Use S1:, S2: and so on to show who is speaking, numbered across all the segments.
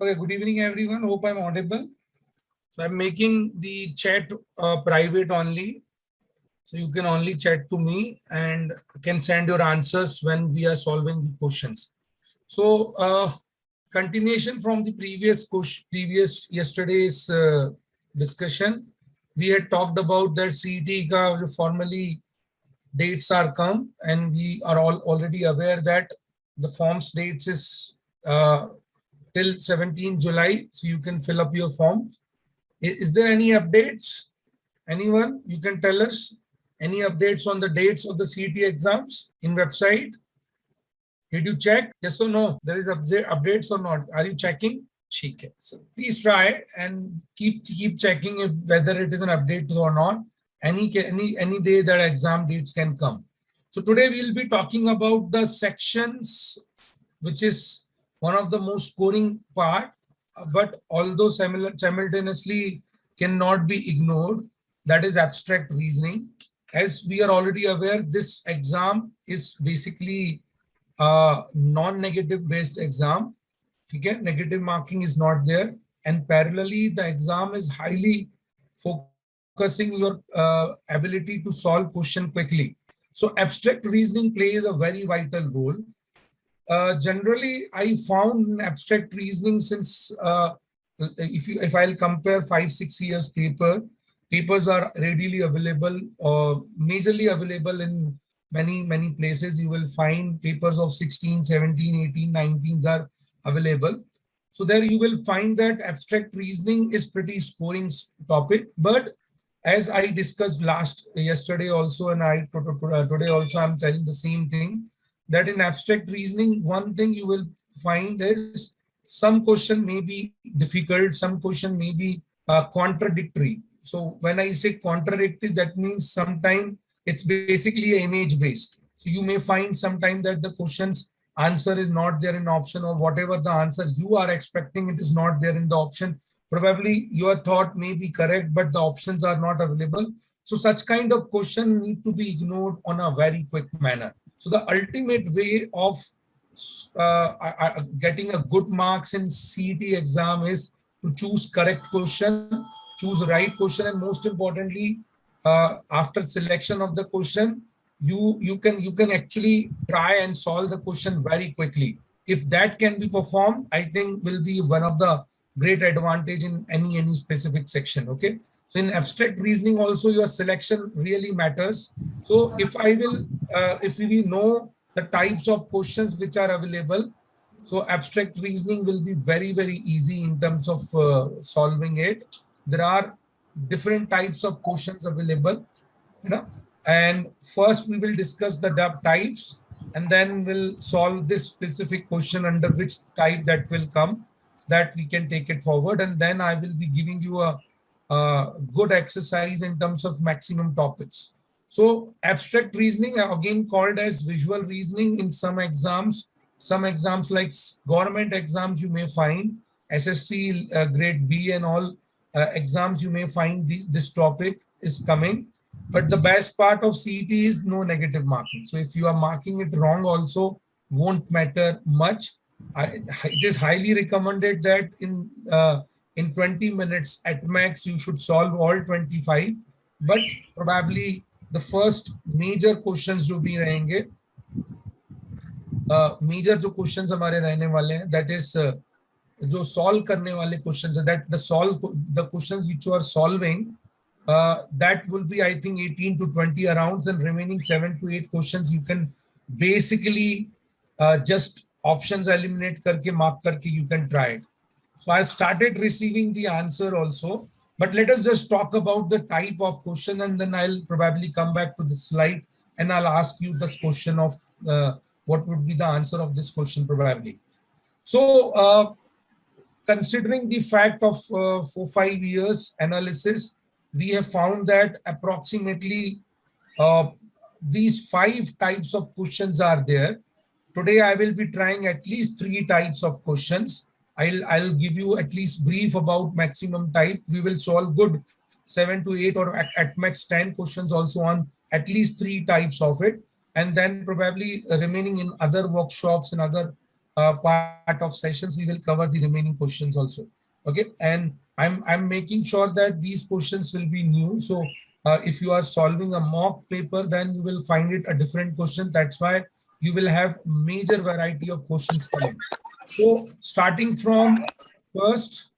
S1: Okay, good evening, everyone. Hope I'm audible. So I'm making the chat private only. So you can only chat to me and can send your answers when we are solving the questions. So continuation from the previous yesterday's discussion, we had talked about that CET ka formally dates are come, and we are all already aware that the forms dates is till 17 July. So you can fill up your form. Is there any updates? Anyone? You can tell us any updates on the dates of the CET exams in website? Did you check? Yes or no? There is updates or not? Are you checking? Okay. So please try and keep checking if whether it is an update or not. Any day that exam dates can come. So today we'll be talking about the sections, which is one of the most scoring part, but although simultaneously cannot be ignored, that is abstract reasoning. As we are already aware, this exam is basically a non-negative based exam. Okay, negative marking is not there, and parallelly the exam is highly focusing your ability to solve question quickly. So abstract reasoning plays a very vital role. Generally, I found in abstract reasoning since if I'll compare 5-6 years papers are readily available or majorly available in many places. You will find papers of 16, 17, 18, 19s are available. So there you will find that abstract reasoning is pretty scoring topic. But as I discussed yesterday also, and today also I'm telling the same thing, that in abstract reasoning, one thing you will find is some question may be difficult, some question may be contradictory. So when I say contradictory, that means sometimes it's basically image based. So you may find sometime that the question's answer is not there in option, or whatever the answer you are expecting, it is not there in the option. Probably your thought may be correct, but the options are not available. So such kind of question need to be ignored on a very quick manner. So the ultimate way of getting a good marks in CET exam is to choose correct question, choose right question, and most importantly, after selection of the question, you can actually try and solve the question very quickly. If that can be performed, I think will be one of the great advantage in any specific section. Okay. So in abstract reasoning also, your selection really matters. So if we know the types of questions which are available, so abstract reasoning will be very easy in terms of solving it. There are different types of questions available, you know. And first we will discuss the types, and then we'll solve this specific question under which type that will come, that we can take it forward. And then I will be giving you a good exercise in terms of maximum topics. So abstract reasoning, again called as visual reasoning in some exams like government exams, you may find SSC grade B and all exams, you may find this topic is coming. But the best part of CET is no negative marking. So if you are marking it wrong also, won't matter much. It is highly recommended that in 20 minutes at max, you should solve all 25. But probably the first major questions जो भी रहेंगे, major जो questions हमारे रहने वाले हैं, that is जो solve करने वाले क्वेश्चंस है, that the questions which you are solving, that will be, I think, 18 to 20 arounds, and remaining 7 to 8 questions you can basically just options eliminate karke mark karke you can try it. So I started receiving the answer also, but let us just talk about the type of question, and then I'll probably come back to the slide and I'll ask you this question of what would be the answer of this question probably. So considering the fact of 4-5 years analysis, we have found that approximately uh, these 5 types of questions are there. Today, I will be trying at least 3 types of questions. I'll give you at least brief about maximum type. We will solve good 7 to 8 or at max 10 questions also on at least 3 types of it. And then probably remaining in other workshops and other part of sessions, we will cover the remaining questions also. Okay, and I'm making sure that these questions will be new. So if you are solving a mock paper, then you will find it a different question. That's why you will have major variety of questions coming. So starting from first,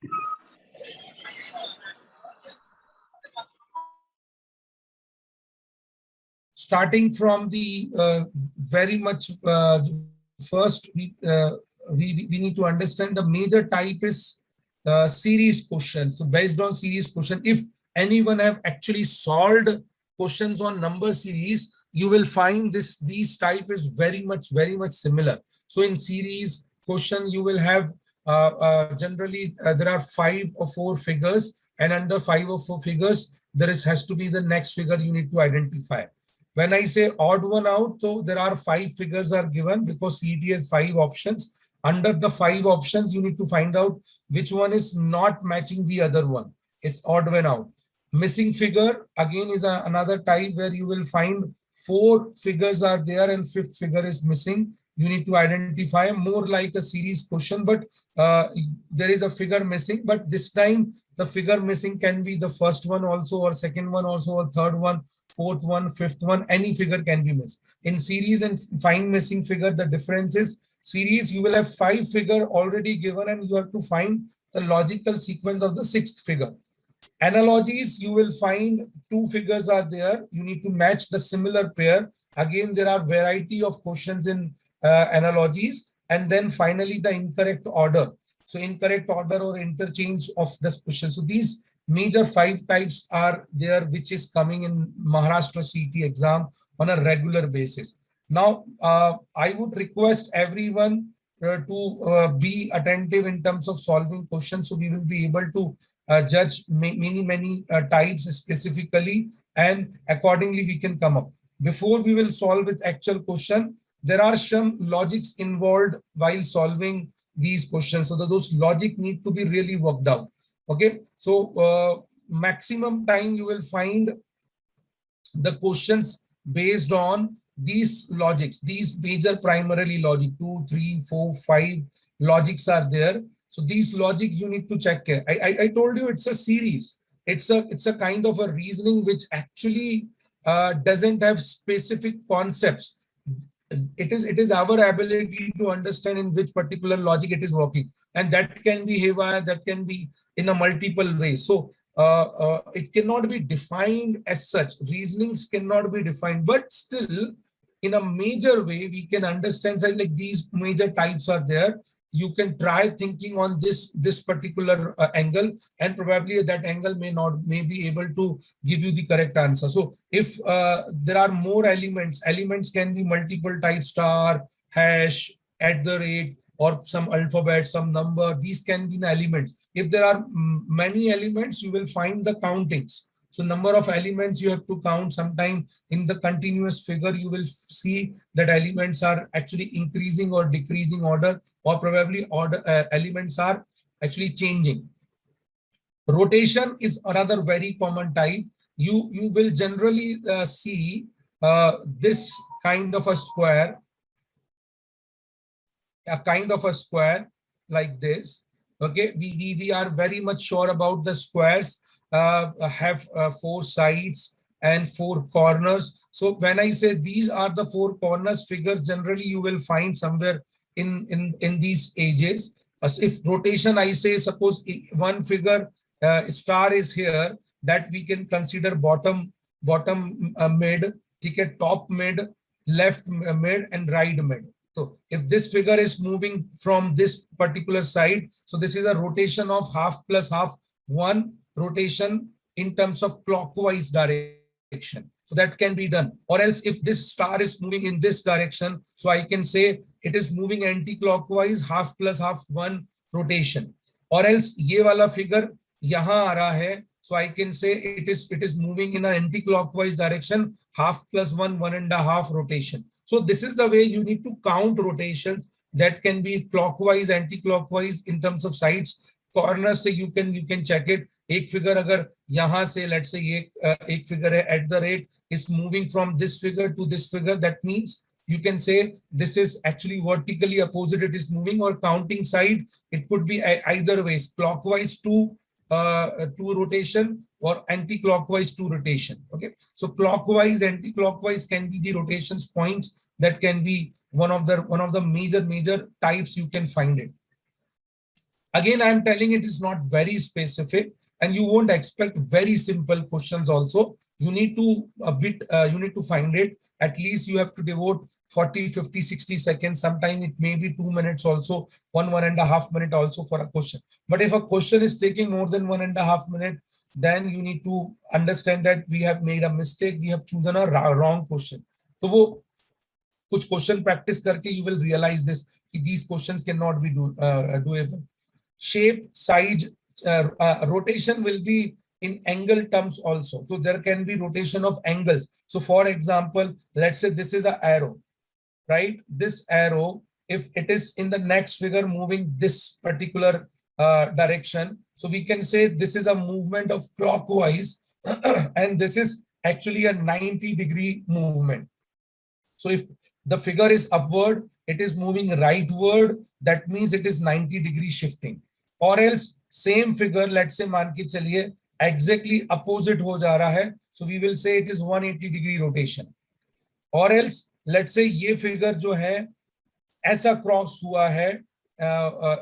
S1: starting from the very much first, we need to understand the major type is series questions. So based on series question, if anyone have actually solved questions on number series, you will find these type is very much similar. So in series question, you will have generally there are 5 or 4 figures, and under 5 or 4 figures, there is has to be the next figure you need to identify. When I say odd one out, so there are 5 figures are given because CET has 5 options. Under the 5 options, you need to find out which one is not matching the other one. It's odd one out. Missing figure again is another type where you will find 4 figures are there and 5th figure is missing. You need to identify more like a series question, but there is a figure missing. But this time the figure missing can be the first one also, or second one also, or third one, fourth one, fifth one, any figure can be missed. In series and find missing figure, the difference is series, you will have 5 figure already given and you have to find the logical sequence of the 6th figure. Analogies, you will find 2 figures are there. You need to match the similar pair. Again, there are variety of questions in analogies. And then finally, the incorrect order. So incorrect order or interchange of this question. So these major 5 types are there, which is coming in Maharashtra CET exam on a regular basis. Now, I would request everyone to be attentive in terms of solving questions. So we will be able to judge many types specifically, and accordingly we can come up. Before we will solve with actual question, there are some logics involved while solving these questions. So those logic need to be really worked out. Okay, so maximum time you will find the questions based on these logics, these major primarily logic 2, 3, 4, 5 logics are there. So these logic you need to check. I told you it's a series. It's a kind of a reasoning which actually doesn't have specific concepts. It is our ability to understand in which particular logic it is working, and that can be haywire, that can be in a multiple way. So it cannot be defined as such. Reasonings cannot be defined, but still in a major way we can understand that like these major types are there. You can try thinking on this particular angle, and probably that angle may be able to give you the correct answer. So if there are more elements can be multiple types, star, hash, at the rate, or some alphabet, some number. These can be the elements. If there are many elements, you will find the countings. So number of elements you have to count. Sometime in the continuous figure, you will see that elements are actually increasing or decreasing order, or probably order elements are actually changing. Rotation is another very common type. You will generally see this kind of a square, like this. Okay, we are very much sure about the squares have 4 sides and 4 corners. So when I say these are the 4 corners figures, generally you will find somewhere in these edges. As if rotation, I say suppose one figure star is here, that we can consider bottom mid, okay, top mid, left mid, and right mid. So if this figure is moving from this particular side, so this is a rotation of half plus half, 1 rotation in terms of clockwise direction. So that can be done. Or else if this star is moving in this direction, so I can say it is moving anti-clockwise, half plus half, 1 rotation. Or else ye wala figure yahan aa raha hai, so I can say it is moving in an anti-clockwise direction, half plus 1, 1.5 rotation. So this is the way you need to count rotations. That can be clockwise, anti-clockwise in terms of sides. Corners से you can check it. एक figure अगर यहाँ से let's say एक figure है at the rate is moving from this figure to this figure, that means You can say this is actually vertically opposite, it is moving, or counting side, it could be either ways, clockwise two rotation or anti-clockwise two rotation. Okay, so clockwise, anti-clockwise can be the rotations points. That can be one of the major types you can find it. Again, I'm telling it is not very specific, and you won't expect very simple questions also. You need to find it. At least you have to devote 40, 50, 60 seconds. Sometimes it may be 2 minutes also, 1.5 minutes also for a question. But if a question is taking more than 1.5 minutes, then you need to understand that we have made a mistake. We have chosen a wrong question. So वो कुछ question practice करके you will realize this कि these questions cannot be doable. Shape, size, rotation will be in angle terms also. So there can be rotation of angles. So for example, let's say this is an arrow, right? This arrow, if it is in the next figure moving this particular direction, so we can say this is a movement of clockwise and this is actually a 90-degree movement. So if the figure is upward, it is moving rightward, that means it is 90-degree shifting. Or else same figure, let's say मान के चलिए exactly opposite हो जा रहा है, so we will say it is 180-degree rotation. Or else let's say ये figure जो है ऐसा cross हुआ है,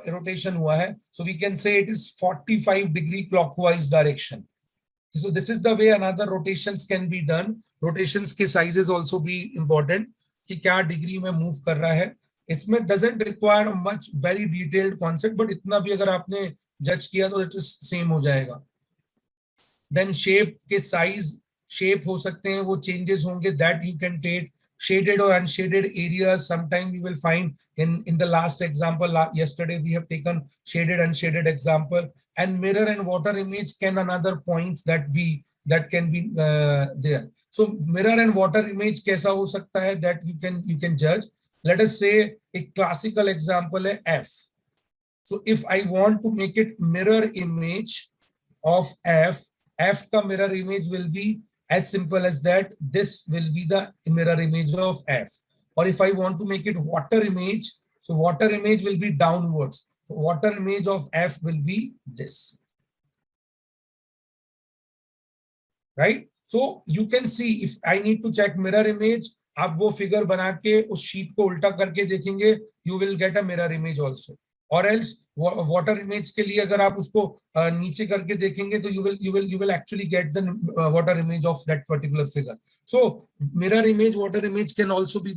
S1: rotation हुआ है, so we can say it is 45-degree clockwise direction. So this is the way another rotations can be done. Rotations के sizes also be important कि क्या degree में move कर रहा है. इसमें doesn't require much very detailed concept, but इतना भी अगर आपने judge किया तो it is same हो जाएगा. Then shape के size, shape हो सकते हैं, वो changes होंगे, that you can take. Shaded or unshaded areas, sometimes we will find in the last example, yesterday we have taken shaded unshaded example, and mirror and water image can another points that can be there. So mirror and water image कैसा हो सकता है, that you can judge. Let us say a classical example है F. So if I want to make it mirror image of F का mirror image will be as simple as that. This will be the mirror image of F. Or if I want to make it water image, so water image will be downwards. Water image of F will be this. Right? So you can see if I need to check mirror image, आप वो figure बना के उस sheet को उल्टा करके देखेंगे, you will get a mirror image also. Or else water image के लिए अगर आप उसको नीचे करके देखेंगे तो you will actually get the water image of that particular figure. So mirror image, water image can also be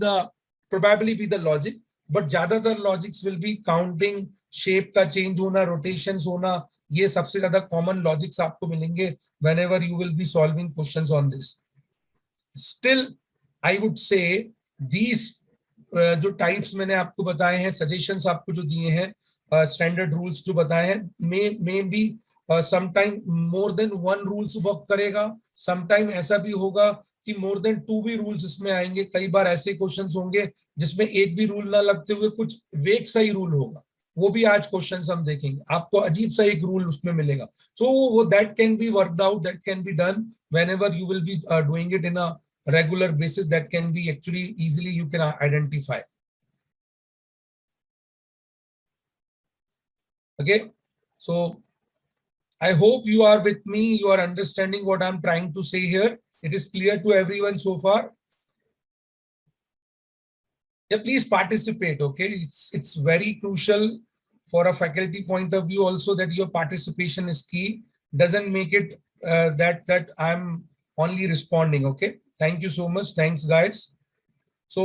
S1: probably be the logic, but ज्यादातर logics will be counting, shape का change होना, rotations होना, ये सबसे ज्यादा common logics आपको मिलेंगे whenever you will be solving questions on this. Still, I would say these जो टाइप्स मैंने आपको बताए हैं, सजेशंस आपको जो दिए हैं, स्टैंडर्ड रूल्स जो बताए हैं, may be sometime more than one rules work करेगा, समटाइम ऐसा भी होगा कि मोर देन 2 भी रूल्स इसमें आएंगे. कई बार ऐसे क्वेश्चंस होंगे जिसमें एक भी रूल ना लगते हुए कुछ वेग सा ही रूल होगा, वो भी आज क्वेश्चंस हम देखेंगे, आपको अजीब सा एक रूल उसमें मिलेगा. सो वो that can be worked out, that can be done whenever you will be doing it in a regular basis. That can be actually easily you can identify. Okay, so I hope you are with me, you are understanding what I'm trying to say here. It is clear to everyone so far? Yeah, please participate. Okay, it's very crucial for a faculty point of view also that your participation is key. Doesn't make it that I'm only responding. Okay, thank you so much. Thanks, guys. So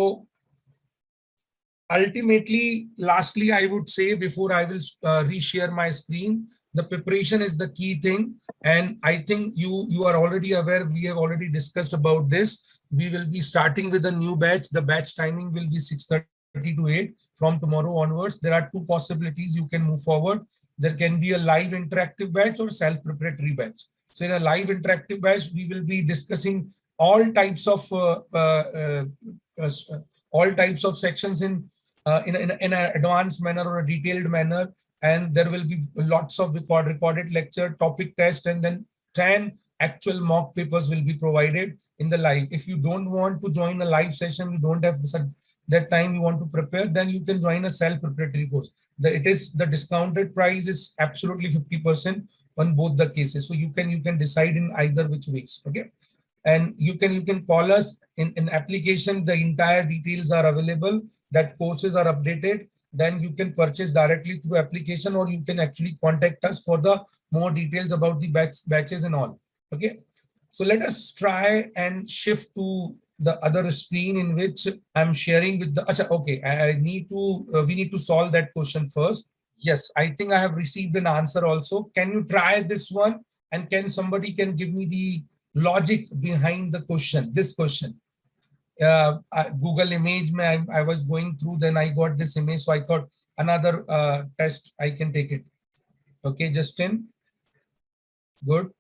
S1: ultimately, lastly, I would say before I will reshare my screen, the preparation is the key thing. And I think you are already aware, we have already discussed about this. We will be starting with a new batch. The batch timing will be 6:30 to 8 from tomorrow onwards. There are 2 possibilities you can move forward. There can be a live interactive batch or self-preparatory batch. So in a live interactive batch, we will be discussing all types of sections in an advanced manner or a detailed manner, and there will be lots of recorded lecture, topic test, and then 10 actual mock papers will be provided in the live. If you don't want to join a live session, you don't have that time you want to prepare, then you can join a self-preparatory course. The discounted price is absolutely 50% on both the cases. So you can decide in either which ways. Okay. And you can call us in application. The entire details are available, that courses are updated. Then you can purchase directly through application, or you can actually contact us for the more details about the batches and all. Okay. So let us try and shift to the other screen in which I'm sharing with the. Okay, I need to. We need to solve that question first. Yes, I think I have received an answer also. Can you try this one? And can somebody can give me the logic behind the question? This question. Google image. I was going through. Then I got this image. So I thought another test I can take it. Okay, Justin. Good.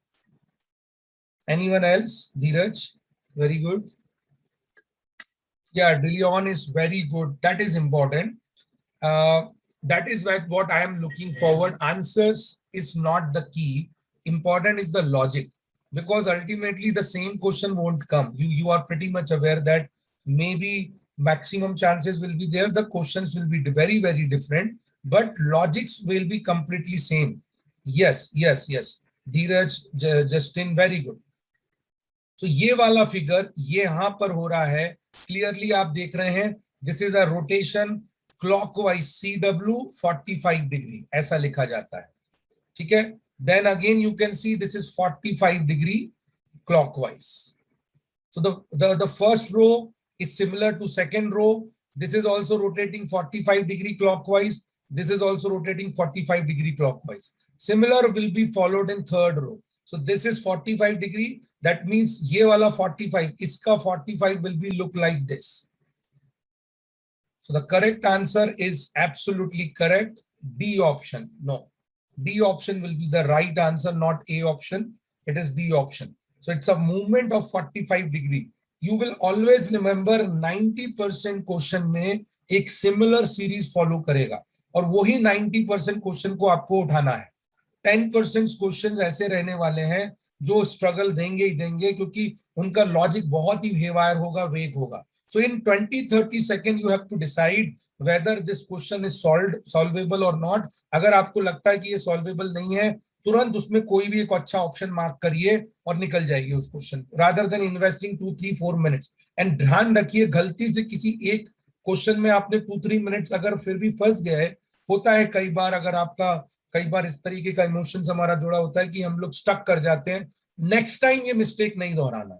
S1: Anyone else? Dheeraj. Very good. Yeah, DeLeon is very good. That is important. That is what I am looking forward. Answers is not the key. Important is the logic, because ultimately the same question won't come. You are pretty much aware that maybe maximum chances will be there. The questions will be very, very different, but logics will be completely same. Yes, yes, yes. Dheeraj, Justin, very good. So ये वाला figure ये यहां पर हो रहा है, clearly आप देख रहे हैं. This is a rotation clockwise CW 45 degree, ऐसा लिखा जाता है. ठीक है. Then again you can see this is 45 degree clockwise. So the first row is similar to second row. This is also rotating 45 degree clockwise. This is also rotating 45 degree clockwise. Similar will be followed in third row. So this is 45 degree. That means ye wala 45, iska 45 will be look like this. So the correct answer is absolutely correct. D option. No, D option will be the right answer, not A option. It is D option. So it's a movement of 45 degree. You will always remember 90% question में एक similar series follow करेगा, और वही 90% question को आपको उठाना है. 10% questions ऐसे रहने वाले हैं जो स्ट्रगल देंगे ही देंगे, क्योंकि उनका लॉजिक बहुत ही हेवायर होगा, वेग होगा. So in 20-30 seconds you have to decide whether this question is solvable or not. अगर आपको लगता है कि ये solvable नहीं है, तुरंत उसमें कोई भी एक अच्छा ऑप्शन मार्क करिए और निकल जाइए उस question, rather than investing 2-3-4 minutes. And ध्यान रखिए, गलती से किसी एक क्वेश्चन में आपने 2-3 मिनट्स अगर फिर भी फंस गए, होता है कई बार. अगर आपका कई बार इस तरीके का इमोशंस हमारा जुड़ा होता है कि हम लोग स्टक कर जाते हैं. नेक्स्ट टाइम ये मिस्टेक नहीं दोहराना है.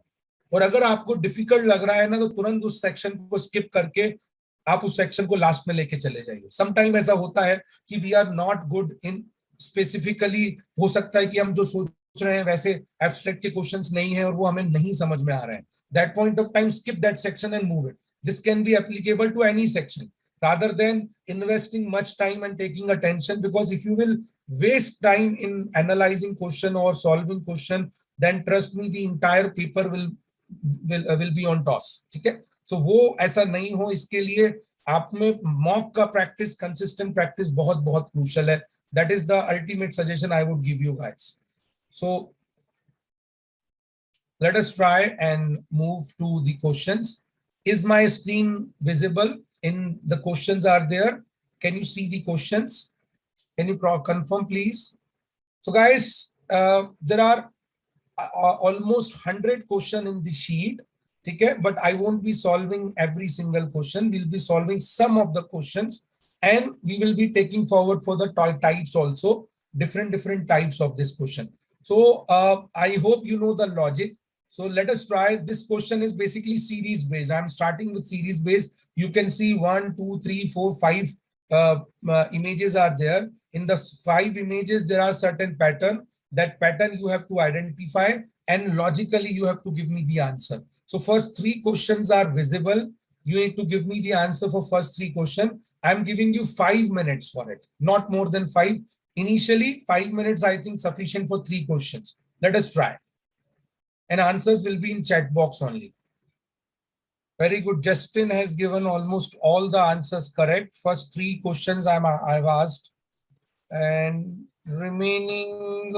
S1: और अगर आपको डिफिकल्ट लग रहा है ना, तो तुरंत उस सेक्शन को स्किप करके आप उस सेक्शन को लास्ट में लेके चले जाइए. समटाइम ऐसा होता है कि we are not good in specifically. हो सकता है कि हम जो सोच रहे हैं वैसे एब्स्ट्रैक्ट के क्वेश्चंस नहीं है और वो हमें नहीं समझ में आ रहे हैं. That point of time skip that section and move it. This can be applicable to any section rather than investing much time and taking attention, because if you will waste time in analyzing question or solving question, then trust me, the entire paper will be on toss. ठीक है. So वो ऐसा नहीं हो, इसके लिए आप में मॉक का प्रैक्टिस, कंसिस्टेंट प्रैक्टिस बहुत बहुत क्रूशियल है. That is the ultimate suggestion I would give you guys. So let us try and move to the questions. Is my screen visible? In the questions are there. Can you see the questions? Can you confirm, please? So guys, there are almost 100 questions in the sheet. Okay, but I won't be solving every single question. We'll be solving some of the questions, and we will be taking forward for the types also, different types of this question. So I hope you know the logic. So let us try. This question is basically series based. I'm starting with series based. You can see 1, 2, 3, 4, 5 images are there. In the 5 images, there are certain pattern. That pattern you have to identify, and logically you have to give me the answer. So first 3 questions are visible. You need to give me the answer for first 3 questions. I'm giving you 5 minutes for it, not more than 5. Initially, 5 minutes I think sufficient for 3 questions. Let us try. And answers will be in chat box only. Very good. Justin has given almost all the answers correct. First 3 questions I've asked, and remaining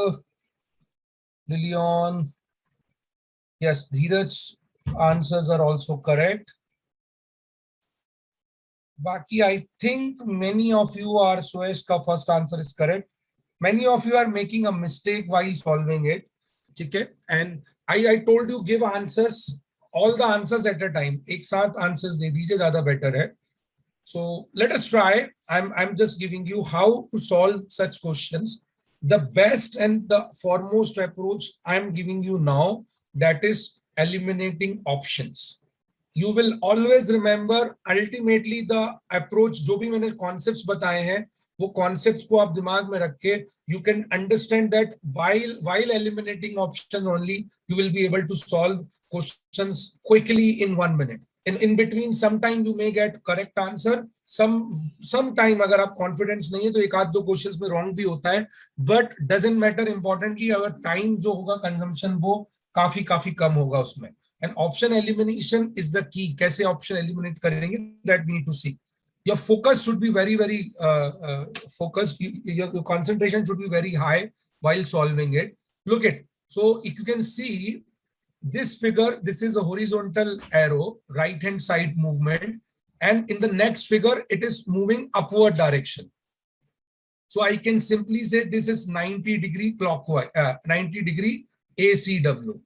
S1: Lilion. Yes, Dheeraj answers are also correct. बाकी I think many of you are, Suesh का first answer is correct. Many of you are making a mistake while solving it. ठीक है? And I told you give answers, all the answers at a time. एक साथ answers दे दीजिए, ज़्यादा better है. So let us try. I'm just giving you how to solve such questions. The best and the foremost approach I'm giving you now, that is eliminating options. You will always remember ultimately the approach. जो भी मैंने concepts बताए हैं, वो concepts को आप दिमाग में रख के you can understand that while eliminating options only, you will be able to solve questions quickly in 1 minute. In between, sometime you may get correct answer. Sometime अगर आप confidence नहीं है तो एक आध दो questions में wrong भी होता है, but doesn't matter. Importantly, अगर time जो होगा consumption वो काफी कम होगा उसमें. And option elimination is the key. कैसे option eliminate करेंगे, that we need to see. Your focus should be very focused. Your concentration should be very high while solving it. Look at, so if you can see this figure, this is a horizontal arrow, right hand side movement, and in the next figure it is moving upward direction. So I can simply say this is 90 degree clockwise, 90 degree ACW,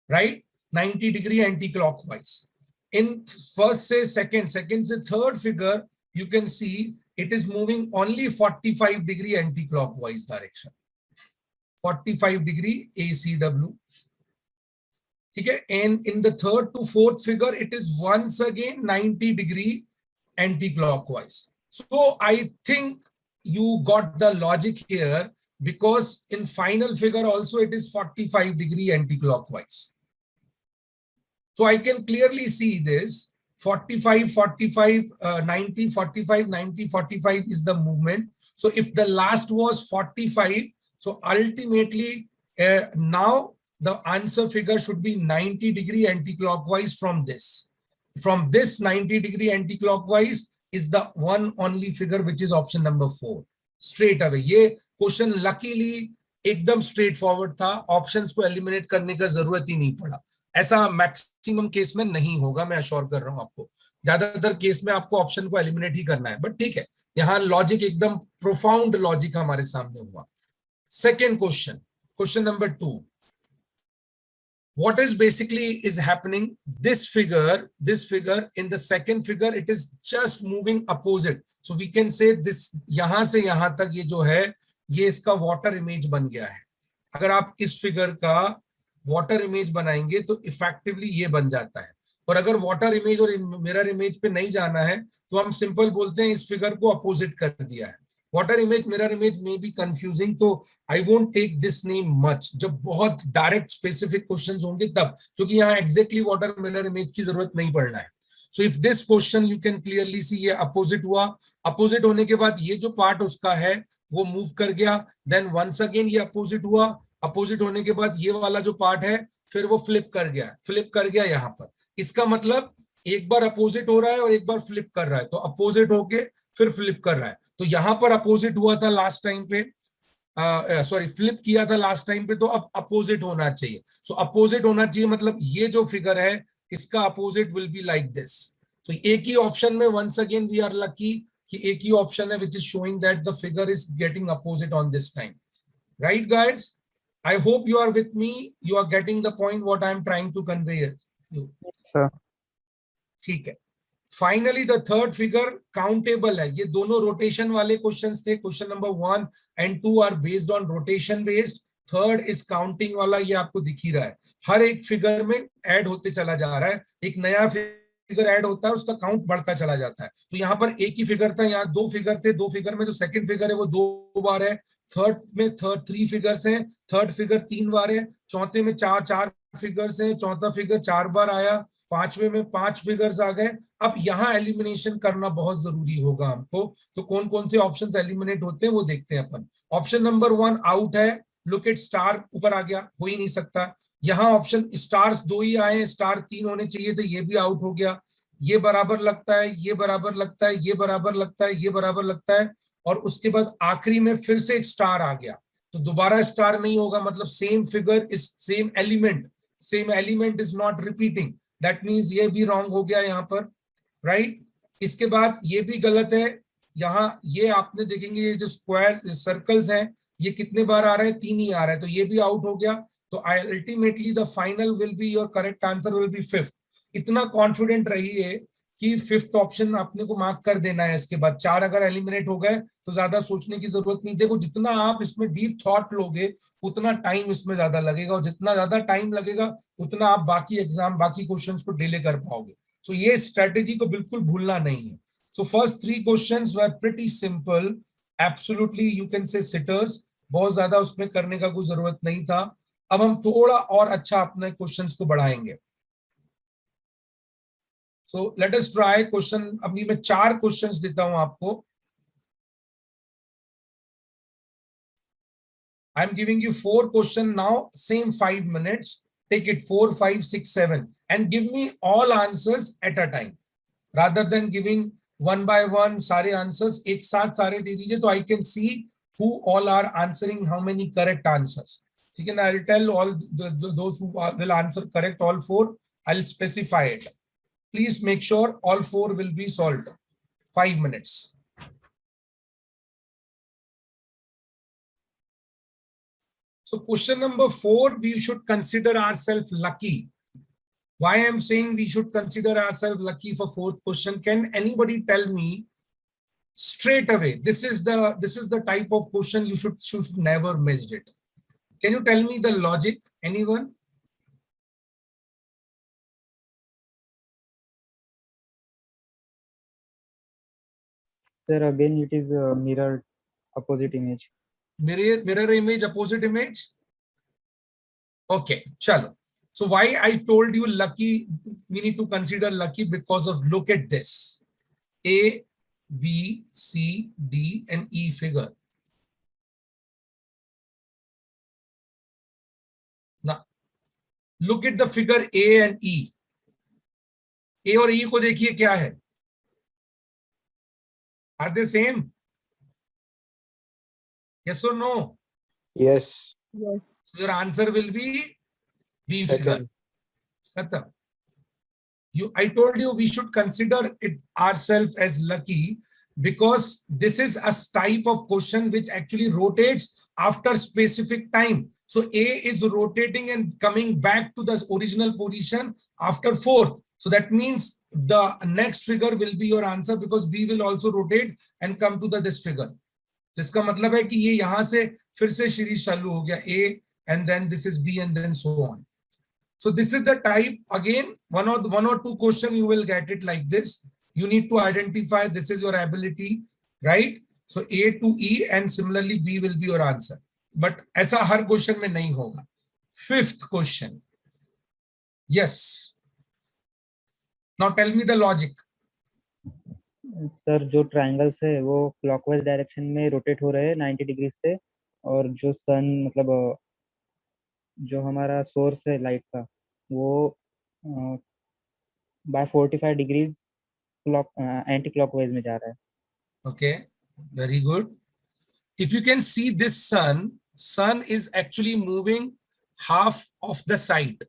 S1: right? 90 degree anti-clockwise. In first say second say third figure, you can see it is moving only 45 degree anti-clockwise direction. 45 degree ACW. Okay, and in the third to fourth figure, it is once again 90 degree anti-clockwise. So I think you got the logic here, because in final figure also it is 45 degree anti-clockwise. So I can clearly see this 45, 45, 90, 45, 90, 45 is the movement. So if the last was 45, so ultimately now the answer figure should be 90 degree anti-clockwise from this. From this 90 degree anti-clockwise is the one only figure which is option number 4. Straight away. ये question luckily एकदम straight forward था. Options को eliminate करने का जरूरत ही नहीं पड़ा. ऐसा मैक्सिमम केस में नहीं होगा, मैं अश्योर कर रहा हूं आपको. ज्यादातर केस में आपको ऑप्शन को एलिमिनेट ही करना है, बट ठीक है, यहां लॉजिक एकदम प्रोफाउंड लॉजिक हमारे सामने हुआ. Second question, question number 2. What is basically is happening? This figure in the second figure, it is just moving opposite. So we can say this, यहां से यहां तक ये जो है, ये इसका वाटर इमेज बन गया है. अगर आप इस फिगर का वाटर इमेज बनाएंगे तो इफेक्टिवली ये बन जाता है. और अगर वाटर इमेज और मिरर इमेज पे नहीं जाना है तो हम सिंपल बोलते हैं इस फिगर को अपोजिट कर दिया है. वाटर इमेज मिरर इमेज में भी कंफ्यूजिंग, तो I won't take this name much. जब बहुत डायरेक्ट स्पेसिफिक क्वेश्चंस होंगे तब, क्योंकि यहाँ एग्जैक्टली वाटर मिरर इमेज की जरूरत नहीं पड़ना है. So if this question you can clearly see, ये अपोजिट हुआ. अपोजिट होने के बाद ये जो पार्ट उसका है वो मूव कर गया. देन वंस अगेन ये अपोजिट हुआ. अपोजिट होने के बाद ये वाला जो पार्ट है फिर वो फ्लिप कर गया यहाँ पर. इसका मतलब एक बार अपोजिट हो रहा है और एक बार फ्लिप कर रहा है, तो अपोजिट होके फिर फ्लिप कर रहा है. तो यहां पर अपोजिट हुआ था लास्ट टाइम पे, सॉरी फ्लिप किया था लास्ट टाइम पे, तो अब अपोजिट होना चाहिए. सो अपोजिट होना चाहिए मतलब ये जो फिगर है इसका opposite will be like this. तो एक ही ऑप्शन में once again we are lucky कि एक ही ऑप्शन है which is showing that the figure is getting opposite on this time. Right guys, I hope you are with me. You are getting the point what I am trying to convey here.
S2: Sir.
S1: ठीक है. Finally, the third figure countable है. ये दोनों rotation वाले questions थे. Question number 1 and 2 are based on rotation based. Third is counting वाला. ये आपको दिख ही रहा है, हर एक फिगर में ऐड होते चला जा रहा है. एक नया फिगर ऐड होता है, उसका काउंट बढ़ता चला जाता है. तो यहाँ पर एक ही फिगर था, यहाँ 2 फिगर थे. 2 फिगर में जो सेकंड फिगर है वो 2 बार है. थर्ड में 3 फिगर्स हैं. थर्ड फिगर 3 बार है. चौथे में 4 फिगर्स हैं. चौथा फिगर 4 बार आया. पांचवे में 5 फिगर्स आ गए. अब यहाँ एलिमिनेशन करना बहुत जरूरी होगा हमको. तो कौन कौन से ऑप्शंस एलिमिनेट होते हैं वो देखते हैं अपन. ऑप्शन नंबर 1 आउट है. लुक एट स्टार ऊपर आ गया, हो ही नहीं सकता. यहाँ ऑप्शन स्टार्स 2 ही आए, स्टार 3 होने चाहिए थे, ये भी आउट हो गया. ये बराबर लगता है, ये बराबर लगता है, ये बराबर लगता है, ये बराबर लगता है. और उसके बाद आखिरी में फिर से एक स्टार आ गया, तो दोबारा स्टार नहीं होगा. मतलब same figure is same element is not repeating. That means ये भी रॉन्ग हो गया यहाँ पर. राइट. इसके बाद ये भी गलत है, यहाँ ये आपने देखेंगे ये जो स्क्वायर सर्कल्स हैं ये कितने बार आ रहे हैं, 3 ही आ रहा है, तो ये भी आउट हो गया। तो ultimately the final will be, your correct answer will be fifth. इतना कॉन्फिडेंट रहिए कि फिफ्थ ऑप्शन आपने को मार्क कर देना है। इसके बाद 4 अगर एलिमिनेट हो गए तो ज्यादा सोचने की जरूरत नहीं। देखो जितना आप इसमें डीप थॉट लोगे उतना टाइम इसमें ज्यादा लगेगा, और जितना ज्यादा टाइम लगेगा उतना आप बाकी एग्जाम बाकी क्वेश्चंस को डिले कर पाओगे। सो ये स्ट्रेटेजी को बिल्कुल भूलना नहीं है। So first 3 questions were pretty simple, absolutely you can say seaters, बहुत ज्यादा उसमें करने का कोई जरूरत नहीं था। अब हम थोड़ा और अच्छा अपने क्वेश्चंस को बढ़ाएंगे। So let us try question. अभी मैं 4 क्वेश्चंस देता हूं आपको। I am giving you 4 question now, same 5 minutes. Take it 4, 5, 6, 7 and give me all answers at a time, rather than giving one by one सारे answers एक साथ सारे दे दीजिए, तो I can see who all are answering how many correct answers. ठीक है ना? I'll tell all those who will answer correct all 4. I'll specify it. Please make sure all 4 will be solved. 5 minutes. So question number 4, we should consider ourselves lucky. Why I am saying we should consider ourselves lucky for 4th question? Can anybody tell me straight away, this is the type of question you should never missed it? Can you tell me the logic? Anyone?
S2: Sir, again it is a mirror opposite image.
S1: Mirror image, opposite image. Okay, chalo. So why I told you lucky, we need to consider lucky because of, look at this, A, B, C, D and E figure. Now look at the figure A and E. A और E को देखिए क्या है, are they same? Yes or no?
S3: Yes.
S4: Yes.
S1: So your answer will be B figure.
S3: Second.
S1: I told you we should consider it ourselves as lucky because this is a type of question which actually rotates after specific time. So A is rotating and coming back to the original position after 4th. So that means the next figure will be your answer because B will also rotate and come to this figure. जिसका मतलब है कि ये यहां से फिर से series चालू हो गया, A and then this is B and then so on. So this is the type. Again, one or two question you will get it like this. You need to identify, this is your ability, right? So A to E and similarly B will be your answer. But ऐसा हर question में नहीं होगा. 5th question. Yes. Now tell me the logic.
S2: Sir जो triangles है वो clockwise direction में rotate हो रहे हैं 90 डिग्री से, और जो सन मतलब जो हमारा सोर्स है लाइट का वो by 45 degrees clock anti clockwise में जा रहा है.
S1: Okay, very good. If you can see this sun is actually moving half of the side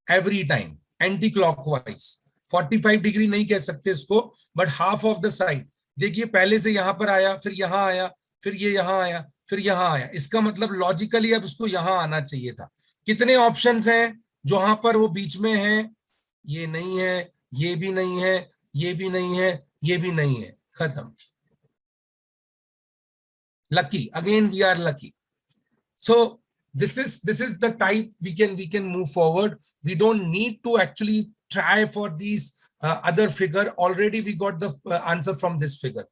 S1: every time anti-clockwise. 45 degree नहीं कह सकते इसको, but half of the side. देखिए पहले से यहां पर आया, फिर यहां आया, फिर ये यहां आया, फिर यहां आया. इसका मतलब लॉजिकली अब इसको यहां आना चाहिए था. कितने ऑप्शंस हैं जो वहां पर वो बीच में है? ये नहीं है, ये भी नहीं है, ये भी नहीं है, ये भी नहीं है. खत्म. Lucky. Again we are lucky. So this is the type we can move forward. We don't need to actually try for these other figure. Already we got the answer from this figure.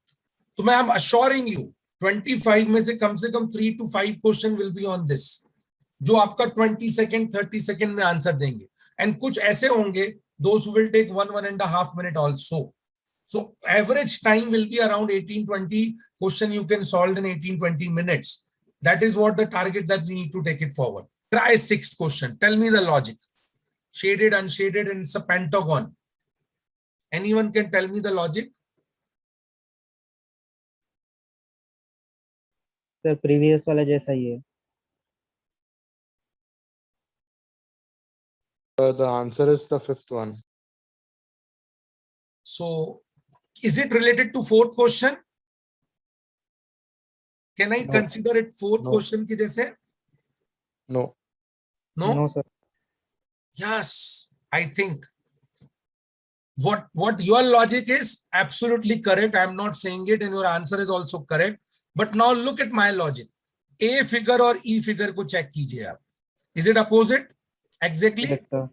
S1: So I am assuring you 25 में से कम 3 to 5 question will be on this, जो आपका 20 second 30 second में answer देंगे. And कुछ ऐसे होंगे those who will take 1.5 minute also. So average time will be around 18-20 question you can solve in 18-20 minutes. That is what the target that we need to take it forward. Try 6th question. Tell me the logic. Shaded, unshaded, and it's a pentagon. Anyone can tell me the logic?
S2: Sir previous वाला जैसा ही है.
S3: The answer is the 5th one.
S1: So Is it related to fourth question? Can I
S3: No.
S1: consider it fourth
S3: No.
S1: question के जैसे?
S3: No.
S1: No?
S2: No, sir.
S1: Yes, I think what your logic is absolutely correct. I'm not saying it, and your answer is also correct. But now look at my logic. A figure और E figure को check कीजिए आप. Is it opposite? Exactly.
S2: Yes, sir.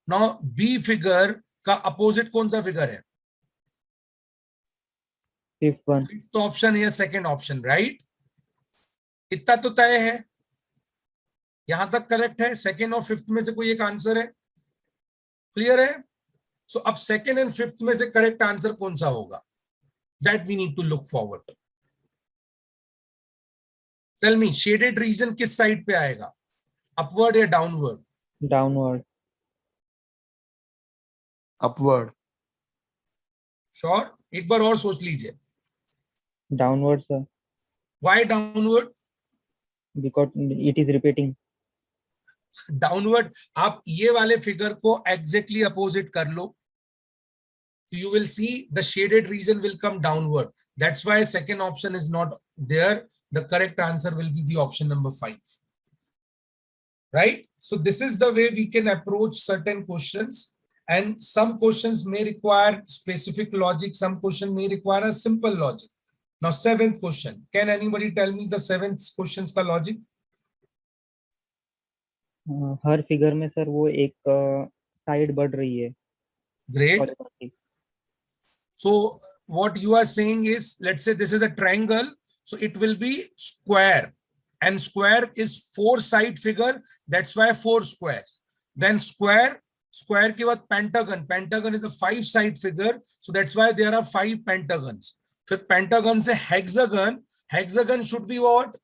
S1: Now B figure का opposite कौन सा figure है?
S2: Fifth one.
S1: Fifth option या second option, right? इतना तो तय है. यहां तक करेक्ट है. सेकेंड और फिफ्थ में से कोई एक आंसर है. क्लियर है? सो अब सेकेंड एंड फिफ्थ में से करेक्ट आंसर कौन सा होगा? That we need to look forward. Tell me, shaded region किस साइड पे आएगा? अपवर्ड या डाउनवर्ड?
S2: Downward.
S3: Upward.
S1: श्योर? एक बार और सोच लीजिए.
S2: Downward, sir.
S1: Why downward?
S2: Because it is repeating.
S1: Downward. आप ये वाले फिगर को एग्जैक्टली अपोजिट कर लो, you will see the shaded region will come downward. That's why second option is not there. The correct answer will be the option number 5. Right? So this is the way we can approach certain questions, and some questions may require specific logic. Some question may require a simple logic. Now, seventh question. Can anybody tell me the seventh questions का logic?
S2: हर figure में sir वो एक side बढ़ रही है.
S1: Great.
S2: Horizontally.
S1: So what you are saying is, let's say this is a triangle, so it will be square, and square is 4-side figure. That's why 4 squares. Then square के बाद pentagon. Pentagon is a 5-side figure, so that's why there are 5 pentagons. फिर pentagon से hexagon. Hexagon should be what?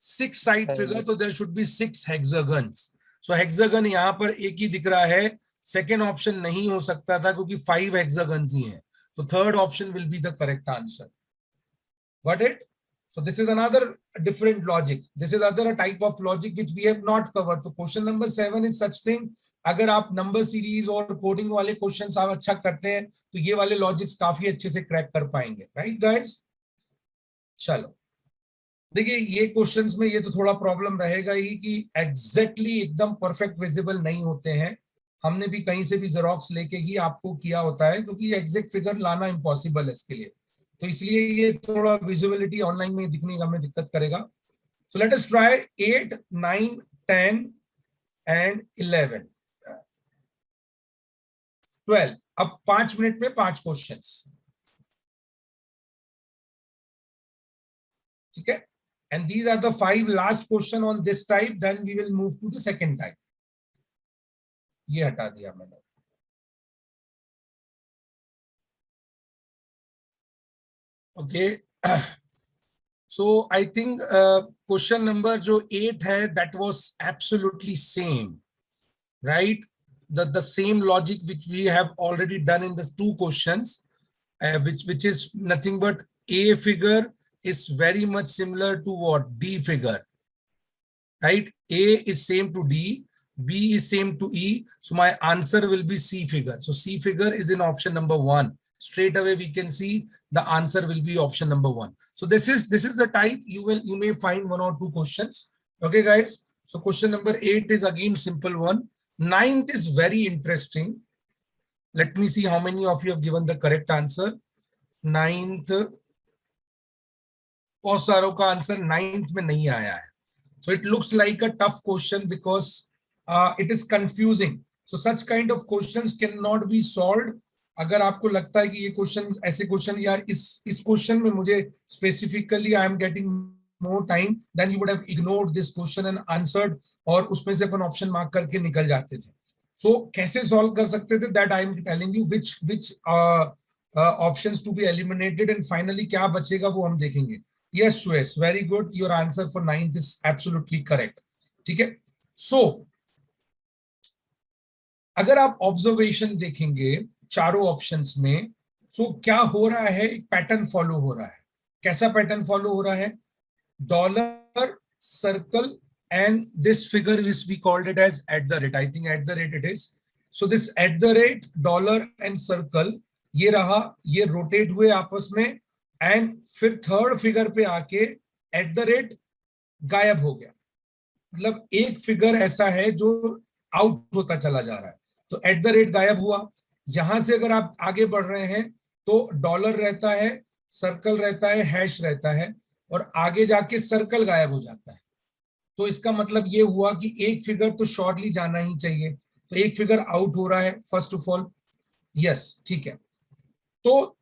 S1: 6-side figure, so there should be 6 hexagons. So hexagon यहाँ पर एक ही दिख रहा है. Second option नहीं हो सकता था क्योंकि 5 hexagons ही हैं. So third option will be the correct answer. Got it? So this is another different logic. This is other type of logic which we have not covered. So question number 7 is such thing. अगर आप number series और coding वाले questions आप अच्छा करते हैं तो ये वाले लॉजिक्स काफी अच्छे से क्रैक कर पाएंगे. Right guys? चलो देखिए, ये क्वेश्चंस में ये तो थोड़ा प्रॉब्लम रहेगा ही कि एग्जैक्टली एकदम परफेक्ट विजिबल नहीं होते हैं. हमने भी कहीं से भी जेरोक्स लेके ही आपको किया होता है क्योंकि एग्जैक्ट फिगर लाना इम्पॉसिबल है इसके लिए. तो इसलिए ये थोड़ा विजिबिलिटी ऑनलाइन में दिखने का हमें दिक्कत करेगा. So let us try 8, 9, 10 and 11, 12. अब 5 मिनट में 5 क्वेश्चंस. ठीक है? And these are the 5 last question on this type. Then we will move to the second type. ये हटा दिया मैंने. Okay. So I think question number जो 8 है, that was absolutely same, right? The same logic which we have already done in the 2 questions, which is nothing but A figure is very much similar to what? D figure, right? A is same to D, B is same to E. So my answer will be C figure. So C figure is in option number 1. Straight away we can see the answer will be option number 1. So this is the type you may find 1 or 2 questions. Okay, guys. So question number 8 is again simple one. 9th is very interesting. Let me see how many of you have given the correct answer. 9th. बहुत सारों का answer 9th में नहीं आया है. So it looks like a tough question because it is confusing. So such kind of questions cannot be solved. अगर आपको लगता है कि ये क्वेश्चन ऐसे क्वेश्चन यार इस क्वेश्चन में मुझे specifically I am getting more time, then you would have ignored this question and answered, और उसमें से अपन ऑप्शन मार्क करके निकल जाते थे. सो कैसे सॉल्व कर सकते थे, that I am telling you which options to be eliminated and finally क्या बचेगा वो हम देखेंगे. Yes, Suez, very good. Your answer for 9th is absolutely correct. ठीक है. So, अगर आप ऑब्जर्वेशन देखेंगे चारों ऑप्शंस में, so क्या हो रहा है, एक पैटर्न फॉलो हो रहा है. कैसा पैटर्न फॉलो हो रहा है? Dollar, circle and this figure is we called it as at the rate. I think at the rate it is. So this at the rate, dollar and circle, ये रहा, ये रोटेट हुए आपस में, and फिर थर्ड फिगर पे आके at the rate गायब हो गया। मतलब एक फिगर ऐसा है जो आउट होता चला जा रहा है, तो एट द रेट गायब हुआ। यहां से अगर आप आगे बढ़ रहे हैं तो डॉलर रहता है, सर्कल रहता है, हैश रहता है, और आगे जाके सर्कल गायब हो जाता है। तो इसका मतलब ये हुआ कि एक फिगर तो शॉर्टली जाना ही चाहिए, तो एक फिगर आउट हो रहा है फर्स्ट ऑफ ऑल। यस, ठीक है। तो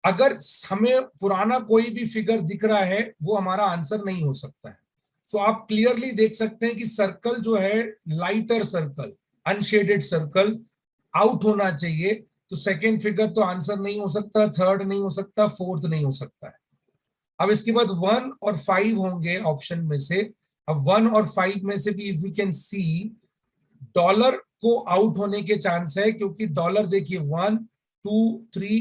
S1: अगर हमें पुराना कोई भी फिगर दिख रहा है वो हमारा आंसर नहीं हो सकता है। तो आप क्लियरली देख सकते हैं कि सर्कल जो है, lighter circle, unshielded circle out होना चाहिए। तो सेकेंड फिगर तो आंसर नहीं हो सकता, थर्ड नहीं हो सकता, फोर्थ नहीं हो सकता है। अब इसके बाद 1 और 5 होंगे ऑप्शन में से। अब 1 और 5 में से भी if we can see, dollar को आउट होने के चांस है, क्योंकि डॉलर देखिए 1 2 3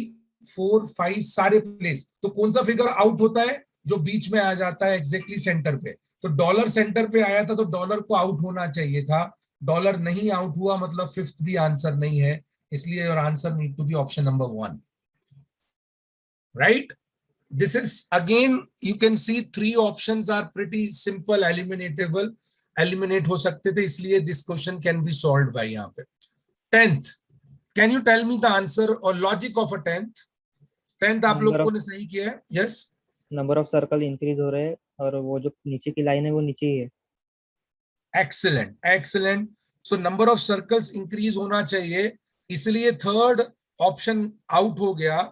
S1: 4 5 सारे प्लेस, तो कौन सा फिगर आउट होता है? जो बीच में आ जाता है एग्जैक्टली सेंटर पे। तो डॉलर सेंटर पे आया था, तो डॉलर को आउट होना चाहिए था। डॉलर नहीं आउट हुआ, मतलब फिफ्थ भी आंसर नहीं है, इसलिए your answer need to be option number 1, right? This is again, you can see 3 options are pretty simple, eliminatable, eliminate हो सकते थे, इसलिए this question can be solved by यहाँ पे। 10th, can you tell me the answer or logic of a 10th? 10th आप
S2: number
S1: लोगों
S2: of
S1: ने सही किया है, yes.
S2: Number of circle increase हो रहे हैं और वो जो नीचे की लाइन है वो नीचे ही है।
S1: Excellent, excellent. So number of circles increase होना चाहिए, इसलिए थर्ड ऑप्शन आउट हो गया।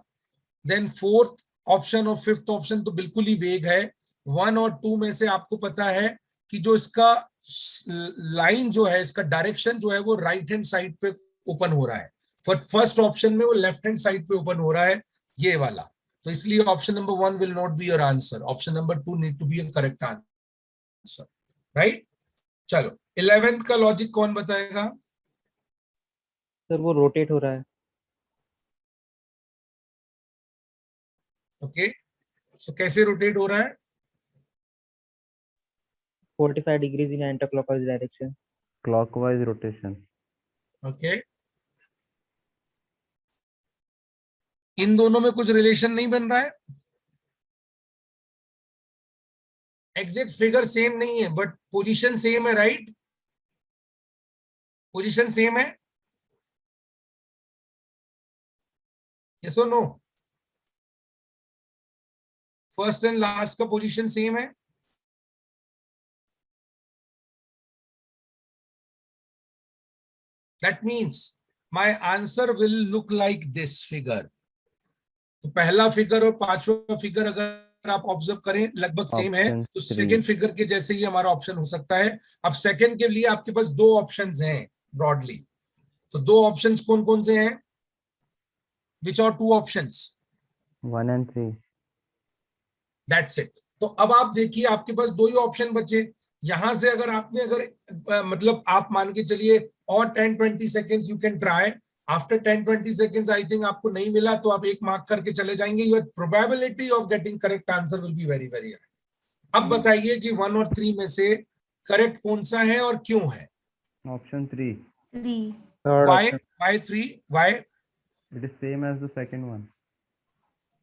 S1: देन फोर्थ ऑप्शन और फिफ्थ ऑप्शन तो बिल्कुल ही वेग है। 1 और 2 में से आपको पता है कि जो इसका लाइन जो है, इसका डायरेक्शन जो है वो राइट हैंड साइड पे ओपन हो रहा है। फर्स्ट ऑप्शन में वो लेफ्ट हैंड साइड पे ओपन हो रहा है, ये वाला। तो इसलिए option number 1 will not be your answer, option number 2 need to be a correct answer, right? चलो 11th का लॉजिक कौन बताएगा?
S2: सर वो रोटेट हो रहा है।
S1: ओके, सो कैसे रोटेट हो रहा है?
S2: 45 degrees in anti clockwise direction.
S4: Clockwise rotation.
S1: Okay, इन दोनों में कुछ रिलेशन नहीं बन रहा है, एग्जैक्ट फिगर सेम नहीं है बट पोजीशन सेम है, राइट? पोजीशन सेम है, यस और नो? फर्स्ट एंड लास्ट का पोजीशन सेम है। That means my answer will look like this figure. तो पहला फिगर और पांचवा फिगर अगर आप ऑब्जर्व करें लगभग सेम है,
S4: Option
S1: तो
S4: 3.
S1: सेकंड फिगर के जैसे ही हमारा ऑप्शन हो सकता है। अब सेकंड के लिए आपके पास 2 ऑप्शंस हैं ब्रॉडली। तो 2 ऑप्शंस कौन कौन से हैं? Which are 2 options?
S4: 1 and 3.
S1: That's it. तो अब आप देखिए, आपके पास 2 ही ऑप्शन बचे। यहां से अगर आपने मतलब आप मान के चलिए और 10-20 seconds you can try. After 10-20 seconds I think आपको नहीं मिला तो आप एक मार्क करके चले जाएंगे। Your probability of getting correct answer will be very very high. अब बताइए कि 1 और 3 में से करेक्ट कौन सा है और क्यों है?
S4: Option 3.
S5: 3.
S2: Third
S1: why?
S2: Option.
S1: Why 3? Why?
S4: It is same as the second one,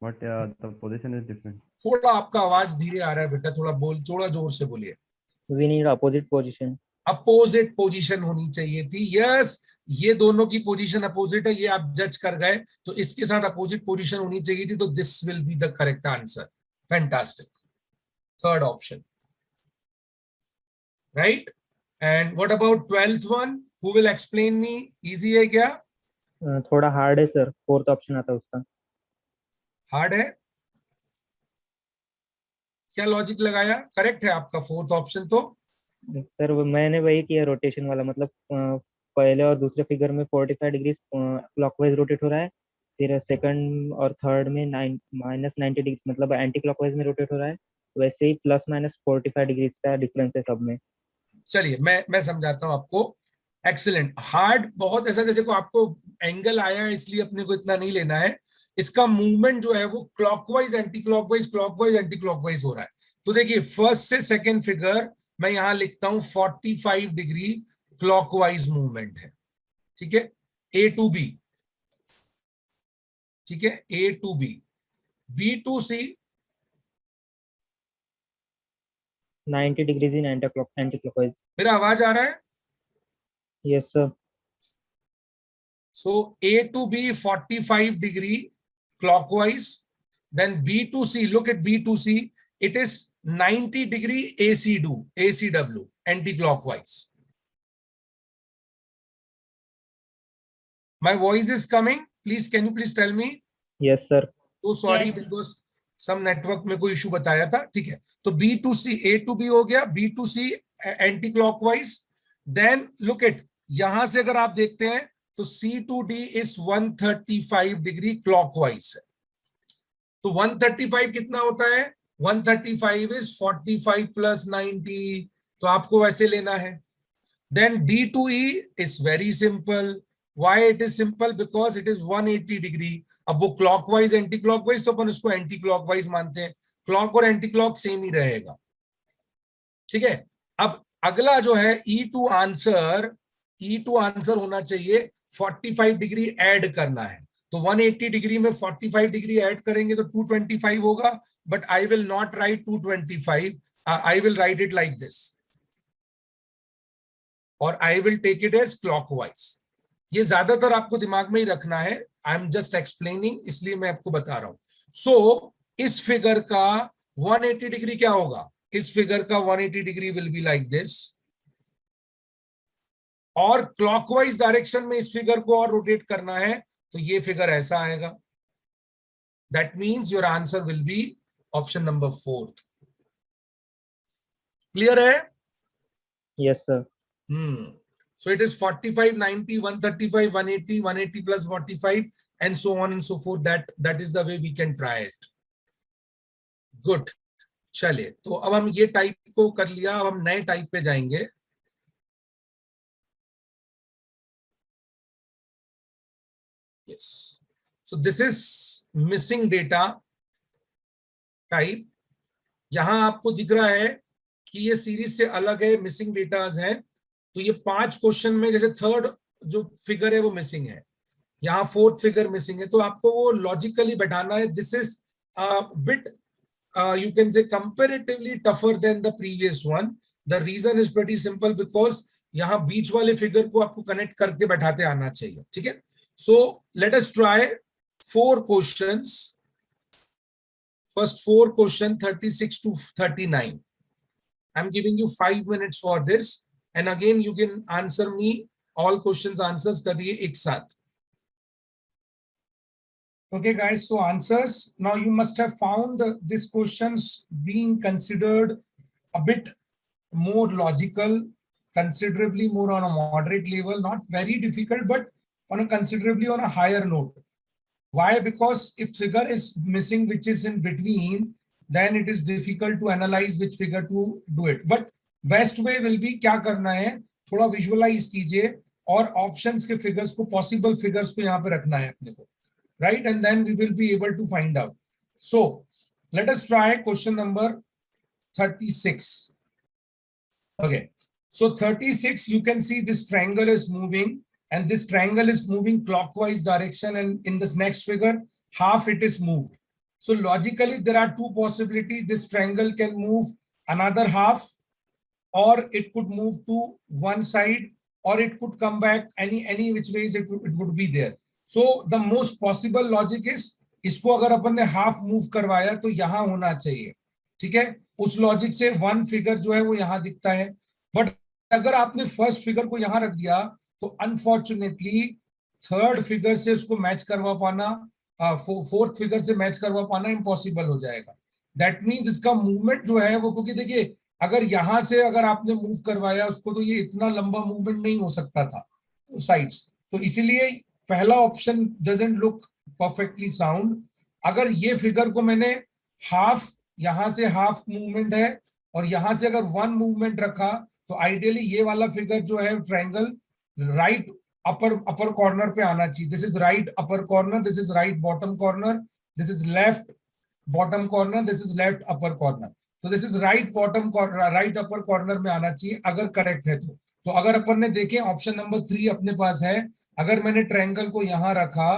S4: but the position is different.
S1: थोड़ा आपका आवाज धीरे आ रहा है बेटा, थोड़ा जोर से बोलिए।
S2: We need opposite position.
S1: Opposite position होनी चाहिए थी, यस। ये दोनों की पोजीशन अपोजिट है, ये आप जज कर गए, तो इसके साथ अपोजिट पोजीशन होनी चाहिए थी, तो this will be the correct answer. Fantastic, third option, right? And what about 12th one? Who will explain me? Easy है क्या?
S2: थोड़ा हार्ड है सर, फोर्थ ऑप्शन आता है उसका।
S1: हार्ड है? क्या लॉजिक लगाया? करेक्ट है आपका फोर्थ ऑप्शन तो।
S2: सर मैंने वही किया रोटेशन वाला, मतलब पहले और दूसरे फिगर में 45 डिग्री क्लॉकवाइज रोटेट हो रहा है, फिर सेकंड और थर्ड में -90 डिग्री मतलब एंटी क्लॉकवाइज में रोटेट हो रहा है। वैसे ही +-45 डिग्री का डिफरेंस है सब में।
S1: चलिए मैं समझाता हूं आपको। एक्सीलेंट। हार्ड बहुत ऐसा, जैसे को आपको एंगल आया है इसलिए अपने को इतना नहीं लेना है। इसका मूवमेंट जो है वो clockwise anti clockwise, clockwise anti clockwise हो रहा है। तो देखिए फर्स्ट से सेकंड फिगर मैं यहां लिखता हूं 45 डिग्री क्लॉकवाइज मूवमेंट है, ठीक है? A to B। ठीक है, A to B, B to C
S2: 90 degrees in anti-clockwise.
S1: मेरा आवाज आ रहा है?
S2: Yes, sir.
S1: So A to B 45 degree clockwise, then B to C, look at B to C, it is 90 degree ACW, anti-clockwise. My voice is coming, please, can you please tell me?
S2: Yes, sir.
S1: तो sorry
S5: Yes.
S1: Because some network में कोई issue बताया था, ठीक है। तो B to C, A to B हो गया, B to C anti clockwise. Then look at, यहां से अगर आप देखते हैं तो C to D is 135 degree clockwise है। तो 135 कितना होता है? 135 इज 45 प्लस 90, तो आपको वैसे लेना है। Then D to E is very simple. Why it is simple? Because it is 180 degree. अब वो क्लॉकवाइज एंटी क्लॉकवाइज, तो अपन उसको एंटी क्लॉकवाइज मानते हैं, क्लॉक और एंटी क्लॉक सेम ही रहेगा, ठीक है। अब अगला जो है ई टू आंसर होना चाहिए 45 डिग्री ऐड करना है। तो 180 डिग्री में 45 डिग्री ऐड करेंगे तो 225 होगा, but I will not write 225, I will write it like this, और I will take it as clockwise. ये ज्यादातर आपको दिमाग में ही रखना है, आई एम जस्ट एक्सप्लेनिंग, इसलिए मैं आपको बता रहा हूं। सो इस फिगर का 180 डिग्री क्या होगा? इस फिगर का 180 degree will be like this, और क्लॉकवाइज डायरेक्शन में इस फिगर को और रोटेट करना है तो ये फिगर ऐसा आएगा। That means your answer will be option number 4। Clear है?
S2: Yes, sir.
S1: So it is 45, 90, 135, 180, 180 plus 45, and so on and so forth. That is the way we can try it. Good. चलिए, तो अब हम ये type को कर लिया, अब हम नए टाइप पे जाएंगे। Yes. So this is missing data type. यहां आपको दिख रहा है कि ये सीरीज से अलग है, मिसिंग डेटाज है। तो ये 5 क्वेश्चन में जैसे थर्ड जो फिगर है वो मिसिंग है, यहाँ फोर्थ फिगर मिसिंग है, तो आपको वो लॉजिकली बैठाना है। This is bit you can say comparatively tougher than the previous one. The reason is pretty simple because यहाँ बीच वाले फिगर को आपको कनेक्ट करके बैठाते आना चाहिए, ठीक है। So let us try 4 questions. First 4 question 36 to 39. I'm giving you 5 minutes for this, and again you can answer me all questions answers करिए एक साथ। Okay guys, so answers. Now you must have found these questions being considered a bit more logical, considerably more on a moderate level, not very difficult, but on a considerably on a higher note. Why? Because if figure is missing which is in between, then it is difficult to analyze which figure to do it. But best way will be क्या करना है, थोड़ा visualize कीजिए और options के figures को, possible figures को यहाँ पे रखना है अपने को, right? And then we will be able to find out. So let us try question number 36. Okay, so 36, you can see this triangle is moving, and this triangle is moving clockwise direction, and in this next figure half it is moved. So logically there are 2 possibilities. This triangle can move another half, or it could move to one side, or it could come back any which ways it would be there. So the most possible logic is, इसको अगर अपन ने half move करवाया तो यहां होना चाहिए, ठीक है। उस लॉजिक से 1 फिगर जो है वो यहां दिखता है, बट अगर आपने फर्स्ट फिगर को यहां रख दिया तो अनफॉर्चुनेटली थर्ड फिगर से उसको मैच करवा पाना, फोर्थ फिगर से मैच करवा पाना इम्पॉसिबल हो जाएगा। दैट मीन्स इसका मूवमेंट जो है वो, क्योंकि देखिए अगर यहां से अगर आपने मूव करवाया उसको तो ये इतना लंबा मूवमेंट नहीं हो सकता था साइड्स, तो इसीलिए पहला option doesn't look perfectly sound. अगर ये फिगर को मैंने हाफ, यहां से हाफ मूवमेंट है और यहां से अगर 1 मूवमेंट रखा तो आइडियली ये वाला फिगर जो है ट्रायंगल राइट अपर कॉर्नर पे आना चाहिए। This is right upper corner, this is right bottom corner, this is left bottom corner, this is left upper corner. तो this is right bottom corner, right upper corner में आना चाहिए अगर correct है तो अगर अपन ने देखें ऑप्शन नंबर 3 अपने पास है, अगर मैंने ट्रायंगल को यहां रखा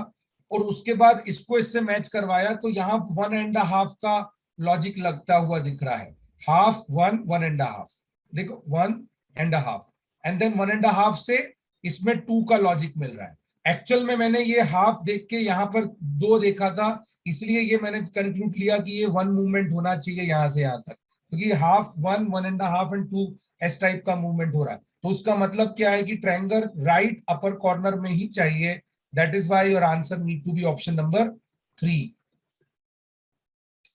S1: और उसके बाद इसको इससे मैच करवाया, तो यहाँ 1.5 का लॉजिक लगता हुआ दिख रहा है। हाफ 1 1.5, देखो 1.5 एंड देन 1.5 से इसमें 2 का लॉजिक मिल रहा है। एक्चुअल में मैंने ये हाफ देख के यहाँ पर 2 देखा था, इसलिए ये मैंने कंक्लूड लिया कि ये 1 मूवमेंट होना चाहिए यहां से यहां तक, क्योंकि हाफ 1 1.5 एंड 2 एस टाइप का मूवमेंट हो रहा है। तो उसका मतलब क्या है कि ट्रायंगल राइट अपर कॉर्नर में ही चाहिए। That is why your answer need to be option number 3,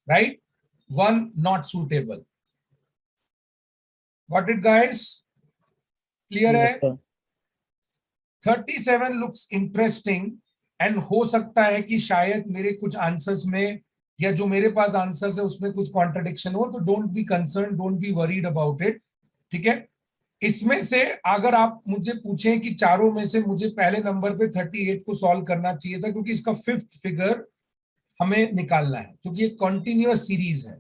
S1: right? 1 not suitable. Got it guys? Clear
S2: Yes,
S1: है?
S2: sir.
S1: 37 लुक्स इंटरेस्टिंग एंड हो सकता है कि शायद मेरे कुछ आंसर्स में या जो मेरे पास आंसर्स है उसमें कुछ कॉन्ट्रडिक्शन हो, तो don't be concern, don't be worried about it, ठीक है? इसमें से अगर आप मुझे पूछें कि चारों में से मुझे पहले नंबर पे 38 को सॉल्व करना चाहिए था, क्योंकि इसका 5th फिगर हमें निकालना है, क्योंकि एक कॉन्टिन्यूअस सीरीज है।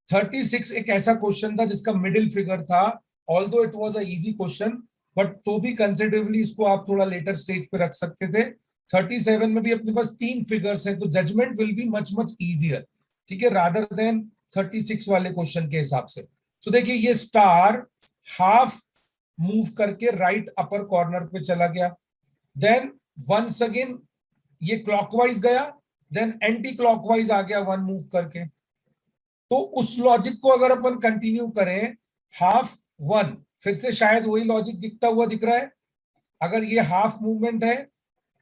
S1: 36 एक ऐसा क्वेश्चन था जिसका मिडिल फिगर था, although it was a easy question, but तो भी कंसिडरेबली इसको आप थोड़ा लेटर स्टेज पे रख सकते थे। 37 में भी अपने पास 3 फिगर्स हैं, तो judgement will be much much easier, ठीक है, रादर देन 36 वाले क्वेश्चन के हिसाब से। सो देखिए ये स्टार हाफ मूव करके राइट अपर कॉर्नर पे चला गया, देन वंस अगेन ये क्लॉकवाइज गया, देन एंटी क्लॉकवाइज आ गया 1 मूव करके। तो उस लॉजिक को अगर अपन कंटिन्यू करें, हाफ 1, फिर से शायद वही लॉजिक दिखता हुआ दिख रहा है। अगर ये हाफ मूवमेंट है,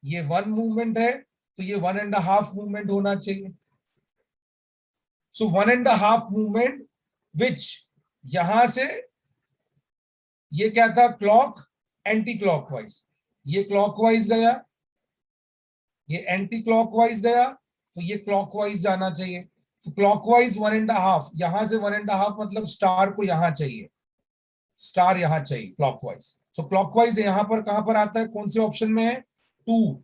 S1: ये 1 मूवमेंट है, तो ये 1.5 मूवमेंट होना चाहिए। सो 1.5 मूवमेंट विच यहां से ये क्या था, क्लॉक एंटी क्लॉकवाइज, ये क्लॉकवाइज गया, ये एंटी क्लॉकवाइज गया, तो ये क्लॉकवाइज जाना चाहिए। तो क्लॉकवाइज 1.5, यहां से 1.5 मतलब स्टार को यहां चाहिए, स्टार यहां चाहिए क्लॉकवाइज। सो क्लॉकवाइज यहां पर कहां पर आता है, कौन से ऑप्शन में है? 2।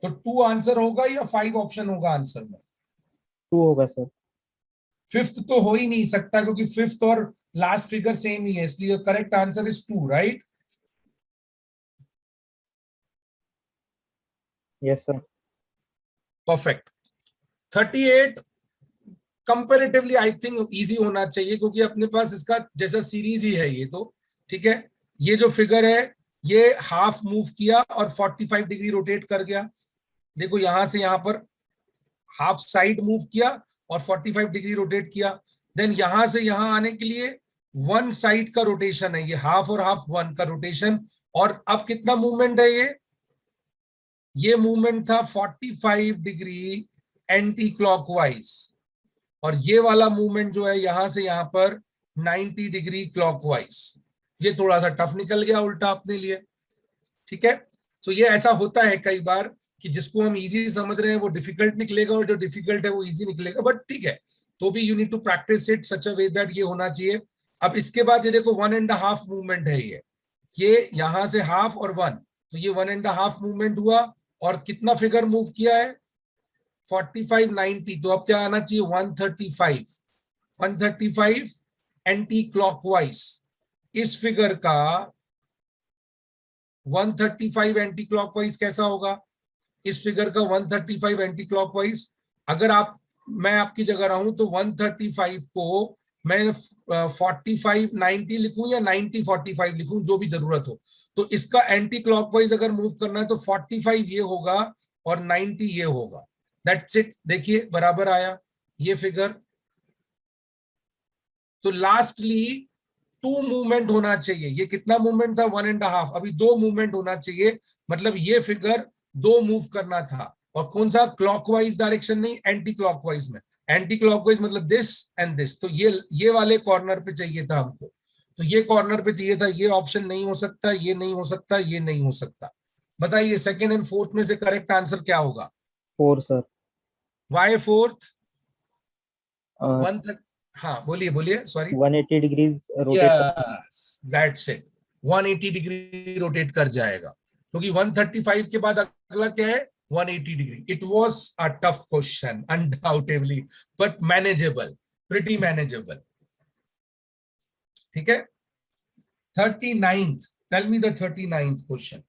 S1: तो 2 आंसर होगा या 5 ऑप्शन होगा आंसर में?
S2: 2 होगा सर।
S1: 5th तो हो ही नहीं सकता, क्योंकि 5th और लास्ट फिगर सेम ही है, इसलिए correct answer is 2, right?
S2: Yes sir.
S1: Perfect. 38 comparatively I think easy होना चाहिए, क्योंकि अपने पास इसका जैसा सीरीज ही है ये, तो ठीक है। ये जो फिगर है ये हाफ मूव किया और 45 डिग्री रोटेट कर गया, देखो यहां से यहां पर हाफ साइड मूव किया और 45 डिग्री रोटेट किया, देन यहां से यहां आने के लिए 1 साइड का रोटेशन है, ये हाफ और हाफ 1 का रोटेशन। और अब कितना मूवमेंट है ये मूवमेंट था 45 डिग्री एंटी क्लॉकवाइज, और ये वाला मूवमेंट जो है यहां से यहां पर 90 डिग्री क्लॉकवाइज। ये थोड़ा सा टफ निकल गया उल्टा अपने लिए, ठीक है। तो ये ऐसा होता है कई बार कि जिसको हम इजी समझ रहे हैं वो डिफिकल्ट निकलेगा, और जो डिफिकल्ट है वो इजी निकलेगा, बट ठीक है, तो भी you need to practise it such a way that ये होना चाहिए। अब इसके बाद ये देखो 1.5 मूवमेंट है ये यहां से हाफ और 1, तो ये 1.5 मूवमेंट हुआ, और कितना फिगर मूव किया है 45 90, तो अब क्या आना चाहिए 135 135 एंटी क्लॉकवाइज। इस फिगर का 135 एंटी क्लॉकवाइज कैसा होगा, इस फिगर का 135 एंटी क्लॉकवाइज, अगर आप मैं आपकी जगह रहूं तो 135 को मैं 45 90 लिखूं या 90 45 लिखूं, जो भी जरूरत हो। तो इसका एंटी क्लॉकवाइज अगर मूव करना है तो 45 ये होगा और 90 ये होगा, दैट्स इट। देखिए बराबर आया ये फिगर। तो लास्टली 2 मूवमेंट होना चाहिए, ये कितना मूवमेंट था 1.5, अभी 2 मूवमेंट होना चाहिए, मतलब ये फिगर 2 मूव करना था, और कौन सा, क्लॉकवाइज डायरेक्शन नहीं, एंटी क्लॉकवाइज में। एंटी क्लॉकवाइज मतलब दिस एंड दिस, तो ये वाले कॉर्नर पे चाहिए था हमको, तो ये कॉर्नर पे चाहिए था, ये ऑप्शन नहीं हो सकता, ये नहीं हो सकता, ये नहीं हो सकता। बताइए सेकेंड एंड फोर्थ में से करेक्ट आंसर क्या होगा?
S2: 4 सर।
S1: Y fourth? 130, हाँ बोलिए बोलिए, सॉरी।
S2: 180 डिग्रीज रोटेट कर।
S1: Yes that's it, 180 degree rotate कर जाएगा, क्योंकि 135 के बाद अगला क्या है 180 degree. It was a tough question undoubtedly, but manageable, pretty manageable, ठीक है। 39th, tell me the 39th question.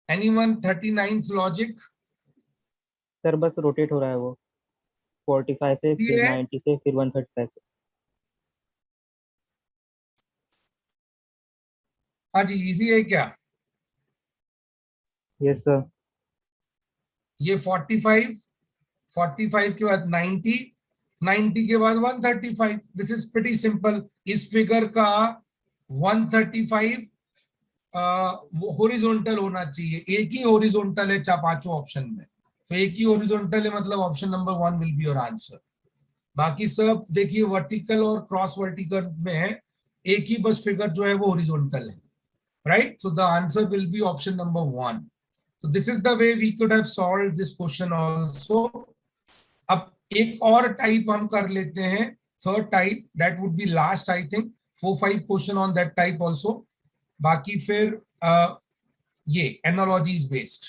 S1: Anyone 39th logic?
S2: Sir बस रोटेट हो रहा है वो 45 से
S1: ये
S2: फिर
S1: है
S2: 90 से फिर 135 से।
S1: हाँ जी, इजी है क्या?
S2: Yes sir.
S1: ये 45 के बाद 90 के बाद 135। This is pretty simple. इस फिगर का 135 हॉरिजॉन्टल होना चाहिए। एक ही हॉरिजॉन्टल है पांचों ऑप्शन में, तो एक ही हॉरिजॉन्टल है, मतलब option number 1 will be your answer. बाकी सब देखिए वर्टिकल और क्रॉस वर्टिकल में है, एक ही बस फिगर जो है वो हॉरिजॉन्टल है, right? So the answer will be option number 1। So this is the way we could have solved this question also. अब एक और टाइप हम कर लेते हैं, third type, that would be last I think. 4-5 question on that type also. बाकी फिर ये एनालॉजीज बेस्ड।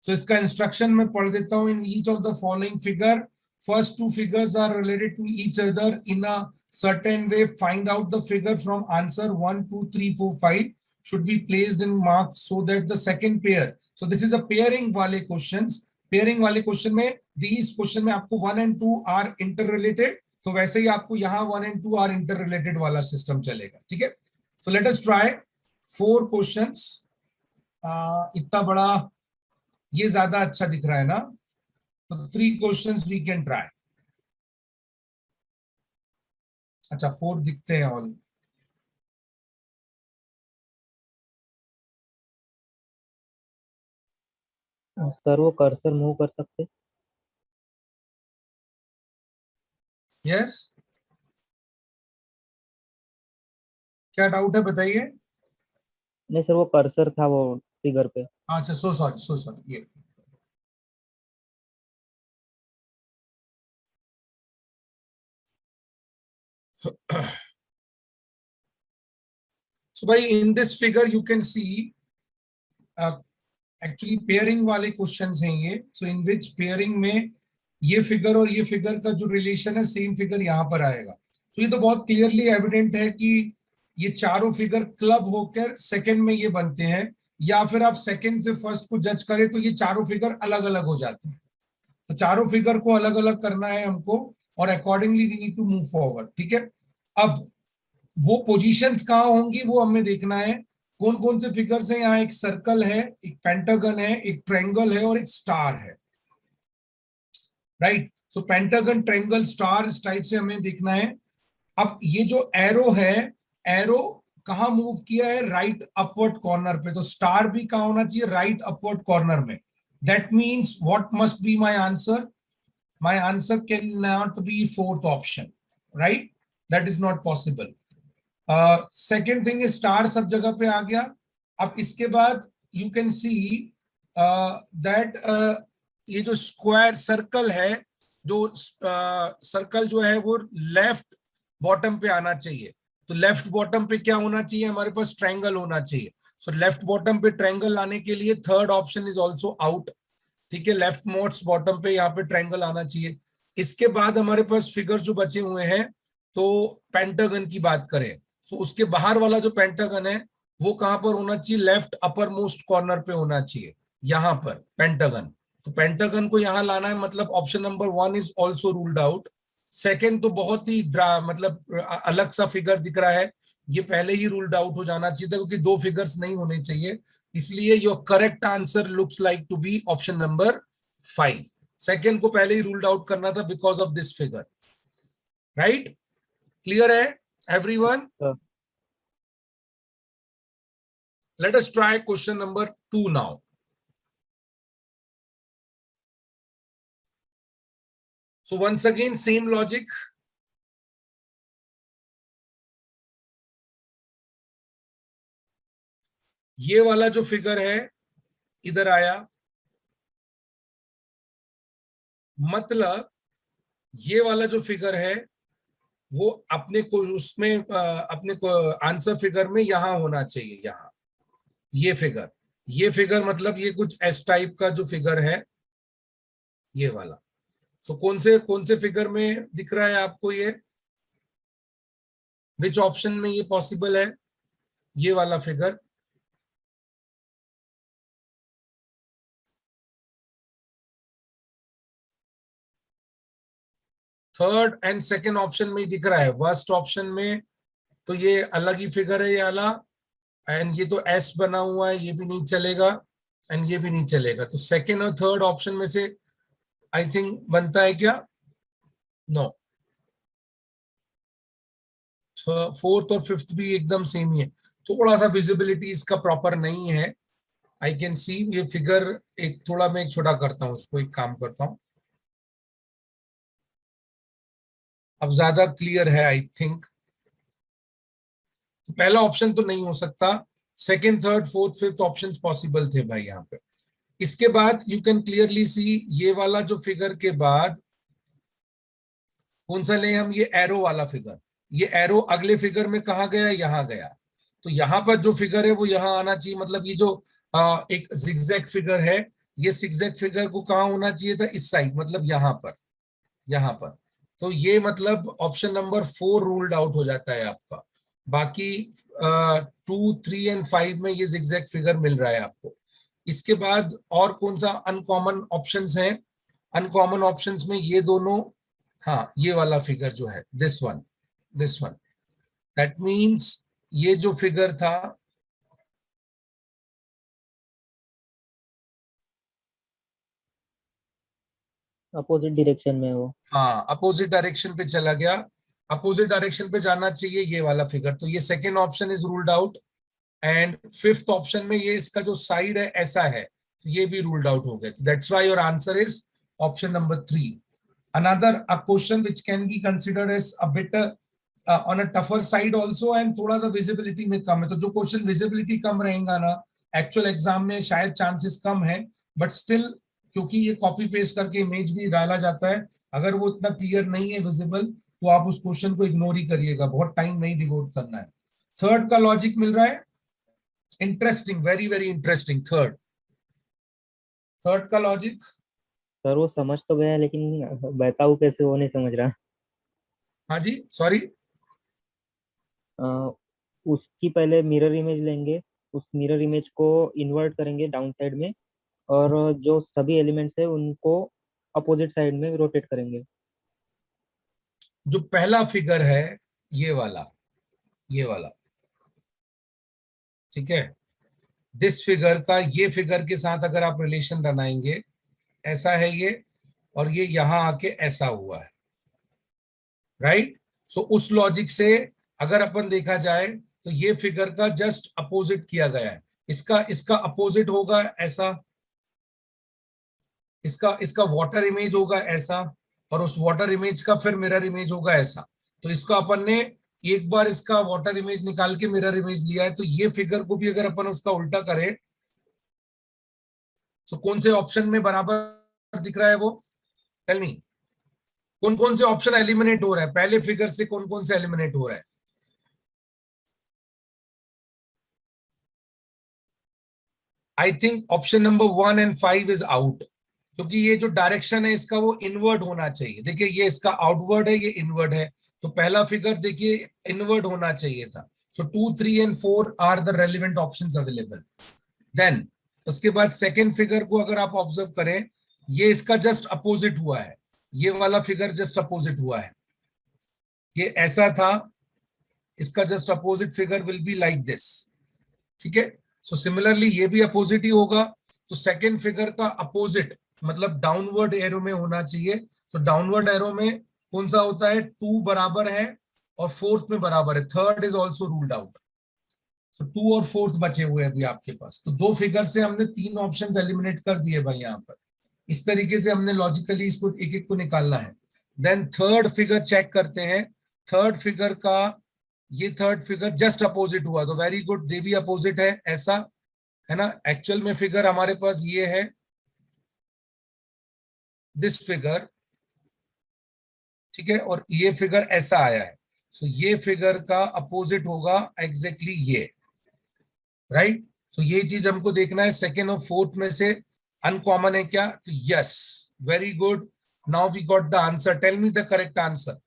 S1: सो इसका इंस्ट्रक्शन मैं पढ़ देता हूं। In each of the following figure, first two figures are related to each other in a certain way. Find out the figure from answer 1, 2, 3, 4, 5 should be placed in marks so that the second pair. So this is a pairing वाले questions. Pairing वाले question में, these question में आपको 1 and 2 are interrelated, तो वैसे ही आपको यहाँ 1 and 2 are interrelated वाला सिस्टम चलेगा, ठीक है? So let us try 4 questions. इतना बड़ा ये ज्यादा अच्छा दिख रहा है ना, तो 3 questions we can try. अच्छा 4 दिखते हैं ऑल।
S2: सर वो कर्सर मूव कर सकते?
S1: यस, क्या डाउट है बताइए।
S2: नहीं सर वो कर्सर था वो फिगर पे।
S1: अच्छा, सो सॉरी ये। So भाई in this figure you can see actually pairing वाले क्वेश्चंस हैं ये। सो इन विच पेयरिंग में ये फिगर और ये फिगर का जो रिलेशन है, सेम फिगर यहाँ पर आएगा। तो ये तो बहुत क्लियरली एविडेंट है कि ये चारों फिगर क्लब होकर सेकंड में ये बनते हैं, या फिर आप सेकंड से फर्स्ट को जज करें तो ये चारों फिगर अलग अलग हो जाते हैं। तो चारों फिगर को अलग अलग करना है हमको, और accordingly we need to move forward, ठीक है? अब वो पोजीशंस कहाँ होंगी वो हमें देखना है। कौन कौन से फिगर्स हैं यहाँ? एक सर्कल है, एक पेंटागन है, एक ट्रायंगल है और एक स्टार है, राइट? सो पेंटागन, ट्रायंगल, स्टार, इस टाइप से हमें देखना है। अब ये जो एरो है, एरो कहाँ मूव किया है? राइट अपवर्ड कॉर्नर पे। तो स्टार भी कहाँ होना चाहिए? राइट अपवर्ड कॉर्नर में। That means what must be my answer? My answer can not be fourth option, right? That is not possible. Second thing, star सब जगह पे आ गया। अब इसके बाद यू कैन सी दैट ये जो स्क्वायर सर्कल है, जो सर्कल जो है वो लेफ्ट बॉटम पे आना चाहिए। तो लेफ्ट बॉटम पे क्या होना चाहिए? हमारे पास ट्रायंगल होना चाहिए। सो लेफ्ट बॉटम पे ट्रायंगल लाने के लिए third option is also out, ठीक है? लेफ्ट मोस्ट बॉटम पे यहाँ पे ट्रायंगल आना चाहिए। इसके बाद हमारे पास फिगर जो बचे हुए हैं, तो पेंटागन की बात करें तो उसके बाहर वाला जो पेंटागन है वो कहां पर होना चाहिए? लेफ्ट अपर मोस्ट कॉर्नर पे होना चाहिए, यहां पर पेंटागन। तो पेंटागन को यहां लाना है, मतलब option number 1 is also ruled out. Second तो बहुत ही मतलब अलग सा फिगर दिख रहा है, ये पहले ही रूल्ड आउट हो जाना चाहिए था, क्योंकि 2 फिगर्स नहीं होने चाहिए। इसलिए your correct answer looks like to be option number 5। Second को पहले ही रूल्ड आउट करना था because of this figure, right? Clear है everyone? Let us try question number 2 now. So once again, same logic. ये वाला जो फिगर है इधर आया, मतलब ये वाला जो फिगर है वो अपने को उसमें अपने को आंसर फिगर में यहां होना चाहिए, यहां ये फिगर मतलब ये कुछ एस टाइप का जो फिगर है ये वाला। सो कौन से फिगर में दिख रहा है आपको ये? विच ऑप्शन में ये पॉसिबल है? ये वाला figure, third and second option में ही दिख रहा है, फर्स्ट ऑप्शन में तो ये अलग ही फिगर है ये वाला, एंड ये तो एस बना हुआ है, ये भी नहीं चलेगा एंड ये भी नहीं चलेगा। तो सेकेंड और थर्ड ऑप्शन में से आई थिंक बनता है क्या? नो। फोर्थ और फिफ्थ भी एकदम सेम ही है। थोड़ा सा विजिबिलिटी इसका प्रॉपर नहीं है, आई कैन सी। ये फिगर एक थोड़ा मैं एक छोटा करता हूं, उसको एक काम करता हूं, अब ज्यादा क्लियर है आई थिंक। तो पहला ऑप्शन तो नहीं हो सकता, second third fourth fifth options possible थे भाई यहाँ पे। इसके बाद यू कैन क्लियरली सी ये वाला जो फिगर के बाद कौन सा ले हम, ये एरो वाला फिगर। ये एरो अगले फिगर में कहा गया? यहाँ गया। तो यहाँ पर जो फिगर है वो यहाँ आना चाहिए, मतलब ये जो एक जिगजैग फिगर है, ये जिगजैग फिगर को कहाँ होना चाहिए था? इस साइड, मतलब यहाँ पर, यहाँ पर। तो ये मतलब ऑप्शन नंबर 4 रूल्ड आउट हो जाता है आपका। बाकी 2, 3 एंड 5 में ये जिगजैग फिगर मिल रहा है आपको। इसके बाद और कौन सा अनकॉमन ऑप्शंस हैं? अनकॉमन ऑप्शंस में ये दोनों, हाँ ये वाला फिगर जो है, दिस वन, दैट मीन्स ये जो फिगर था
S2: अपोजिट डायरेक्शन में वो।
S1: हाँ अपोजिट डायरेक्शन पे चला गया, अपोजिट डायरेक्शन पे जाना चाहिए ये वाला फिगर। तो ये second option is ruled out, and fifth option में ये इसका जो साइड है ऐसा है, तो ये भी रूल्ड आउट हो गया। That's why your answer is option number 3। Another a question which can be considered as a bit on a tougher side also, and थोड़ा सा विजिबिलिटी में कम है। तो जो क्वेश्चन विजिबिलिटी कम रहेगा ना, एक्चुअल एग्जाम में शायद चांसेस कम है, बट स्टिल क्योंकि ये कॉपी पेस्ट करके इमेज भी डाला जाता है, अगर वो इतना क्लियर नहीं है विजिबल, तो आप उस क्वेश्चन को इग्नोर ही करिएगा, बहुत टाइम नहीं डिवोट करना है। थर्ड का लॉजिक मिल रहा है, interesting, very very interesting. Third का लॉजिक,
S2: सर वो समझ तो गया लेकिन बताऊँ कैसे वो नहीं समझ रहा।
S1: हाँ जी सॉरी।
S2: अ, उसकी पहले मिरर इमेज लेंगे, उस मिरर इमेज को इन्वर्ट करेंगे डाउन साइड में, और जो सभी एलिमेंट्स है उनको अपोजिट साइड में रोटेट करेंगे।
S1: जो पहला फिगर है ये वाला, ये वाला, ठीक है, दिस फिगर का ये फिगर के साथ अगर आप रिलेशन बनाएंगे, ऐसा है ये, और ये यहां आके ऐसा हुआ है, राइट। सो उस लॉजिक से अगर अपन देखा जाए तो ये फिगर का जस्ट अपोजिट किया गया है। इसका इसका अपोजिट होगा ऐसा, इसका इसका वाटर इमेज होगा ऐसा, और उस वाटर इमेज का फिर मिरर इमेज होगा ऐसा। तो इसको अपन ने एक बार इसका वाटर इमेज निकाल के मिरर इमेज लिया है, तो ये फिगर को भी अगर अपन उसका उल्टा करें, तो कौन से ऑप्शन में बराबर दिख रहा है वो? टेल मी, कौन कौन से ऑप्शन एलिमिनेट हो रहा है पहले फिगर से, कौन कौन से एलिमिनेट हो रहा है? I think option number 1 and 5 is out, क्योंकि ये जो डायरेक्शन है इसका वो इनवर्ड होना चाहिए। देखिए ये इसका आउटवर्ड है, ये इनवर्ड है, तो पहला फिगर देखिए इनवर्ड होना चाहिए था। So 2, 3 and 4 are the relevant options available. Then उसके बाद सेकेंड फिगर को अगर आप ऑब्जर्व करें, ये इसका जस्ट अपोजिट हुआ है, ये वाला फिगर जस्ट अपोजिट हुआ है, ये ऐसा था, इसका just opposite figure will be like this, ठीक है। सो सिमिलरली ये भी अपोजिट ही होगा, तो सेकेंड फिगर का अपोजिट मतलब डाउनवर्ड एरो में होना चाहिए। तो डाउनवर्ड एरो में कौन सा होता है? 2 बराबर है और फोर्थ में बराबर है, third is also ruled out. तो 2 और फोर्थ बचे हुए अभी आपके पास, तो 2 फिगर से हमने 3 ऑप्शंस एलिमिनेट कर दिए भाई यहाँ पर। इस तरीके से हमने लॉजिकली इसको एक एक को निकालना है। देन थर्ड फिगर चेक करते हैं, थर्ड फिगर का, ये थर्ड फिगर जस्ट अपोजिट हुआ, तो वेरी गुड, दे भी अपोजिट है ऐसा, है ना। एक्चुअल में फिगर हमारे पास ये है, दिस फिगर, ठीक है, और ये फिगर ऐसा आया है। सो ये फिगर का अपोजिट होगा एग्जैक्टली ये, राइट। तो ये चीज हमको देखना है, सेकेंड और फोर्थ में से अनकॉमन है क्या? तो yes, very good, now we got the answer. Tell me the correct answer.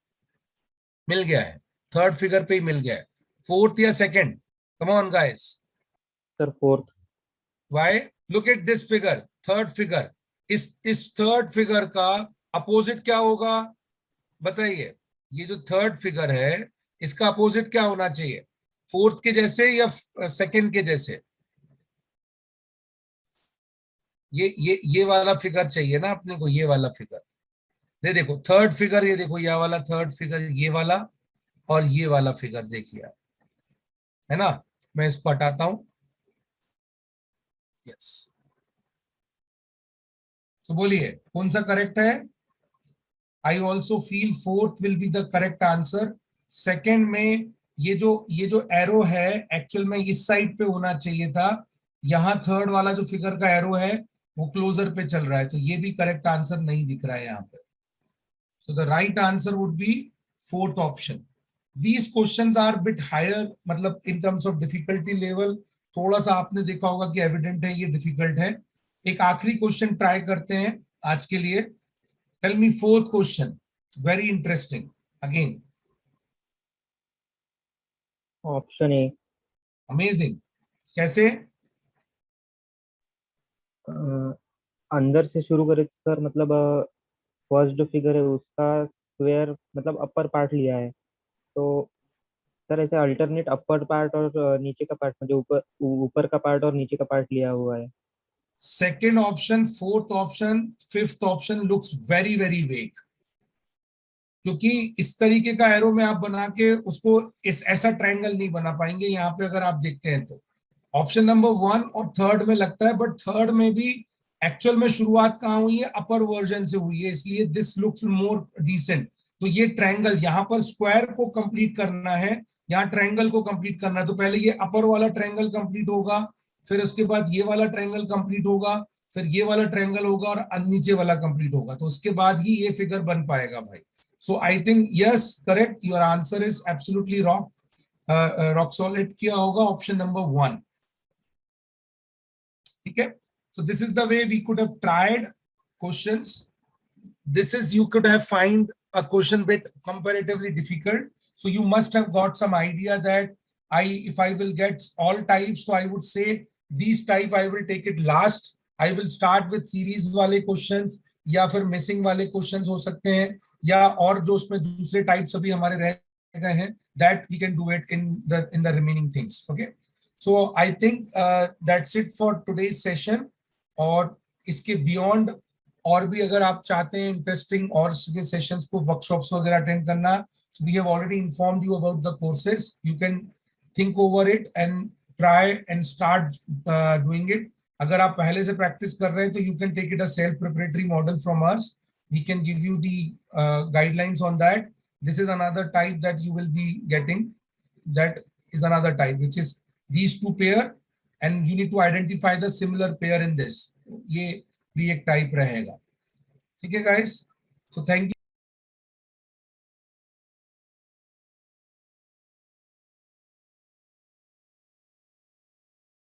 S1: मिल गया है, थर्ड फिगर पे ही मिल गया है। फोर्थ या second? Come on guys.
S2: Sir fourth.
S1: Why? Look at this figure, third figure, इस थर्ड फिगर का opposite क्या होगा? बताइए, ये जो थर्ड फिगर है इसका अपोजिट क्या होना चाहिए? फोर्थ के जैसे या सेकंड के जैसे? ये वाला फिगर चाहिए ना अपने को, ये वाला फिगर। देखो थर्ड फिगर, ये देखो ये वाला थर्ड फिगर, ये वाला और ये वाला फिगर देखिए आप, है ना? मैं इसको हटाता हूं। यस, तो बोलिए कौन सा करेक्ट है? I also feel fourth will be the correct answer. Second में ये जो एरो है एक्चुअल में इस साइड पे होना चाहिए था। यहाँ थर्ड वाला जो फिगर का एरो है वो क्लोजर पे चल रहा है, तो ये भी करेक्ट आंसर नहीं दिख रहा है यहाँ पे। So the right answer would be fourth option. These questions are bit higher, मतलब in terms of difficulty level थोड़ा सा आपने देखा होगा कि एविडेंट है ये डिफिकल्ट है। एक आखिरी क्वेश्चन ट्राई करते हैं आज के लिए। Tell me fourth question, very interesting again.
S2: Option A.
S1: Amazing, कैसे?
S2: अंदर से शुरू करें तो सर, मतलब फर्स्ट जो फिगर है उसका स्क्वायर मतलब अपर पार्ट लिया है, तो सर ऐसे अल्टरनेट अपर पार्ट और नीचे का पार्ट, मतलब ऊपर ऊपर का पार्ट और नीचे का पार्ट लिया हुआ है।
S1: Second option, fourth option, fifth option looks very very weak, क्योंकि इस तरीके का एरो में आप बना के उसको इस ऐसा ट्रायंगल नहीं बना पाएंगे यहाँ पे अगर आप देखते हैं तो। ऑप्शन नंबर 1 और थर्ड में लगता है, बट थर्ड में भी एक्चुअल में शुरुआत कहाँ हुई है? अपर वर्जन से हुई है, इसलिए दिस लुक्स मोर डिसेंट। तो ये ट्रायंगल यहाँ पर स्क्वायर को कंप्लीट करना है, यहाँ ट्रायंगल को कंप्लीट करना है, तो पहले ये अपर वाला ट्रायंगल कंप्लीट होगा, फिर उसके बाद ये वाला ट्रायंगल कंप्लीट होगा, फिर ये वाला ट्रायंगल होगा और नीचे वाला कंप्लीट होगा, तो उसके बाद ही ये फिगर बन पाएगा भाई। So I think yes, correct. Your answer is absolutely wrong. Rock solid किया होगा option number 1. ठीक है? So this is the way we could have tried questions. This is, you could have find a question bit comparatively difficult. So you must have got some idea that if I will get all types, so I would say these type I will take it last. I will start with series वाले questions या फिर missing वाले questions हो सकते हैं, या और जो उसमें दूसरे types अभी हमारे रह गए हैं, that we can do it in the remaining things. Okay, so I think that's it for today's session. और इसके beyond और भी अगर आप चाहते हैं इंटरेस्टिंग और के सेशंस को, वर्कशॉप्स वगैरह अटेंड करना, so we have already informed you about the courses. You can think over it and try and start doing it. अगर आप पहले से प्रैक्टिस कर रहे हैं तो you can take it a self preparatory model from us. We can give you the guidelines on that. This is another type that you will be getting. That is another type, which is these two pair, and you need to identify the similar pair in this. ये भी एक type रहेगा। ठीक है guys, so thank you.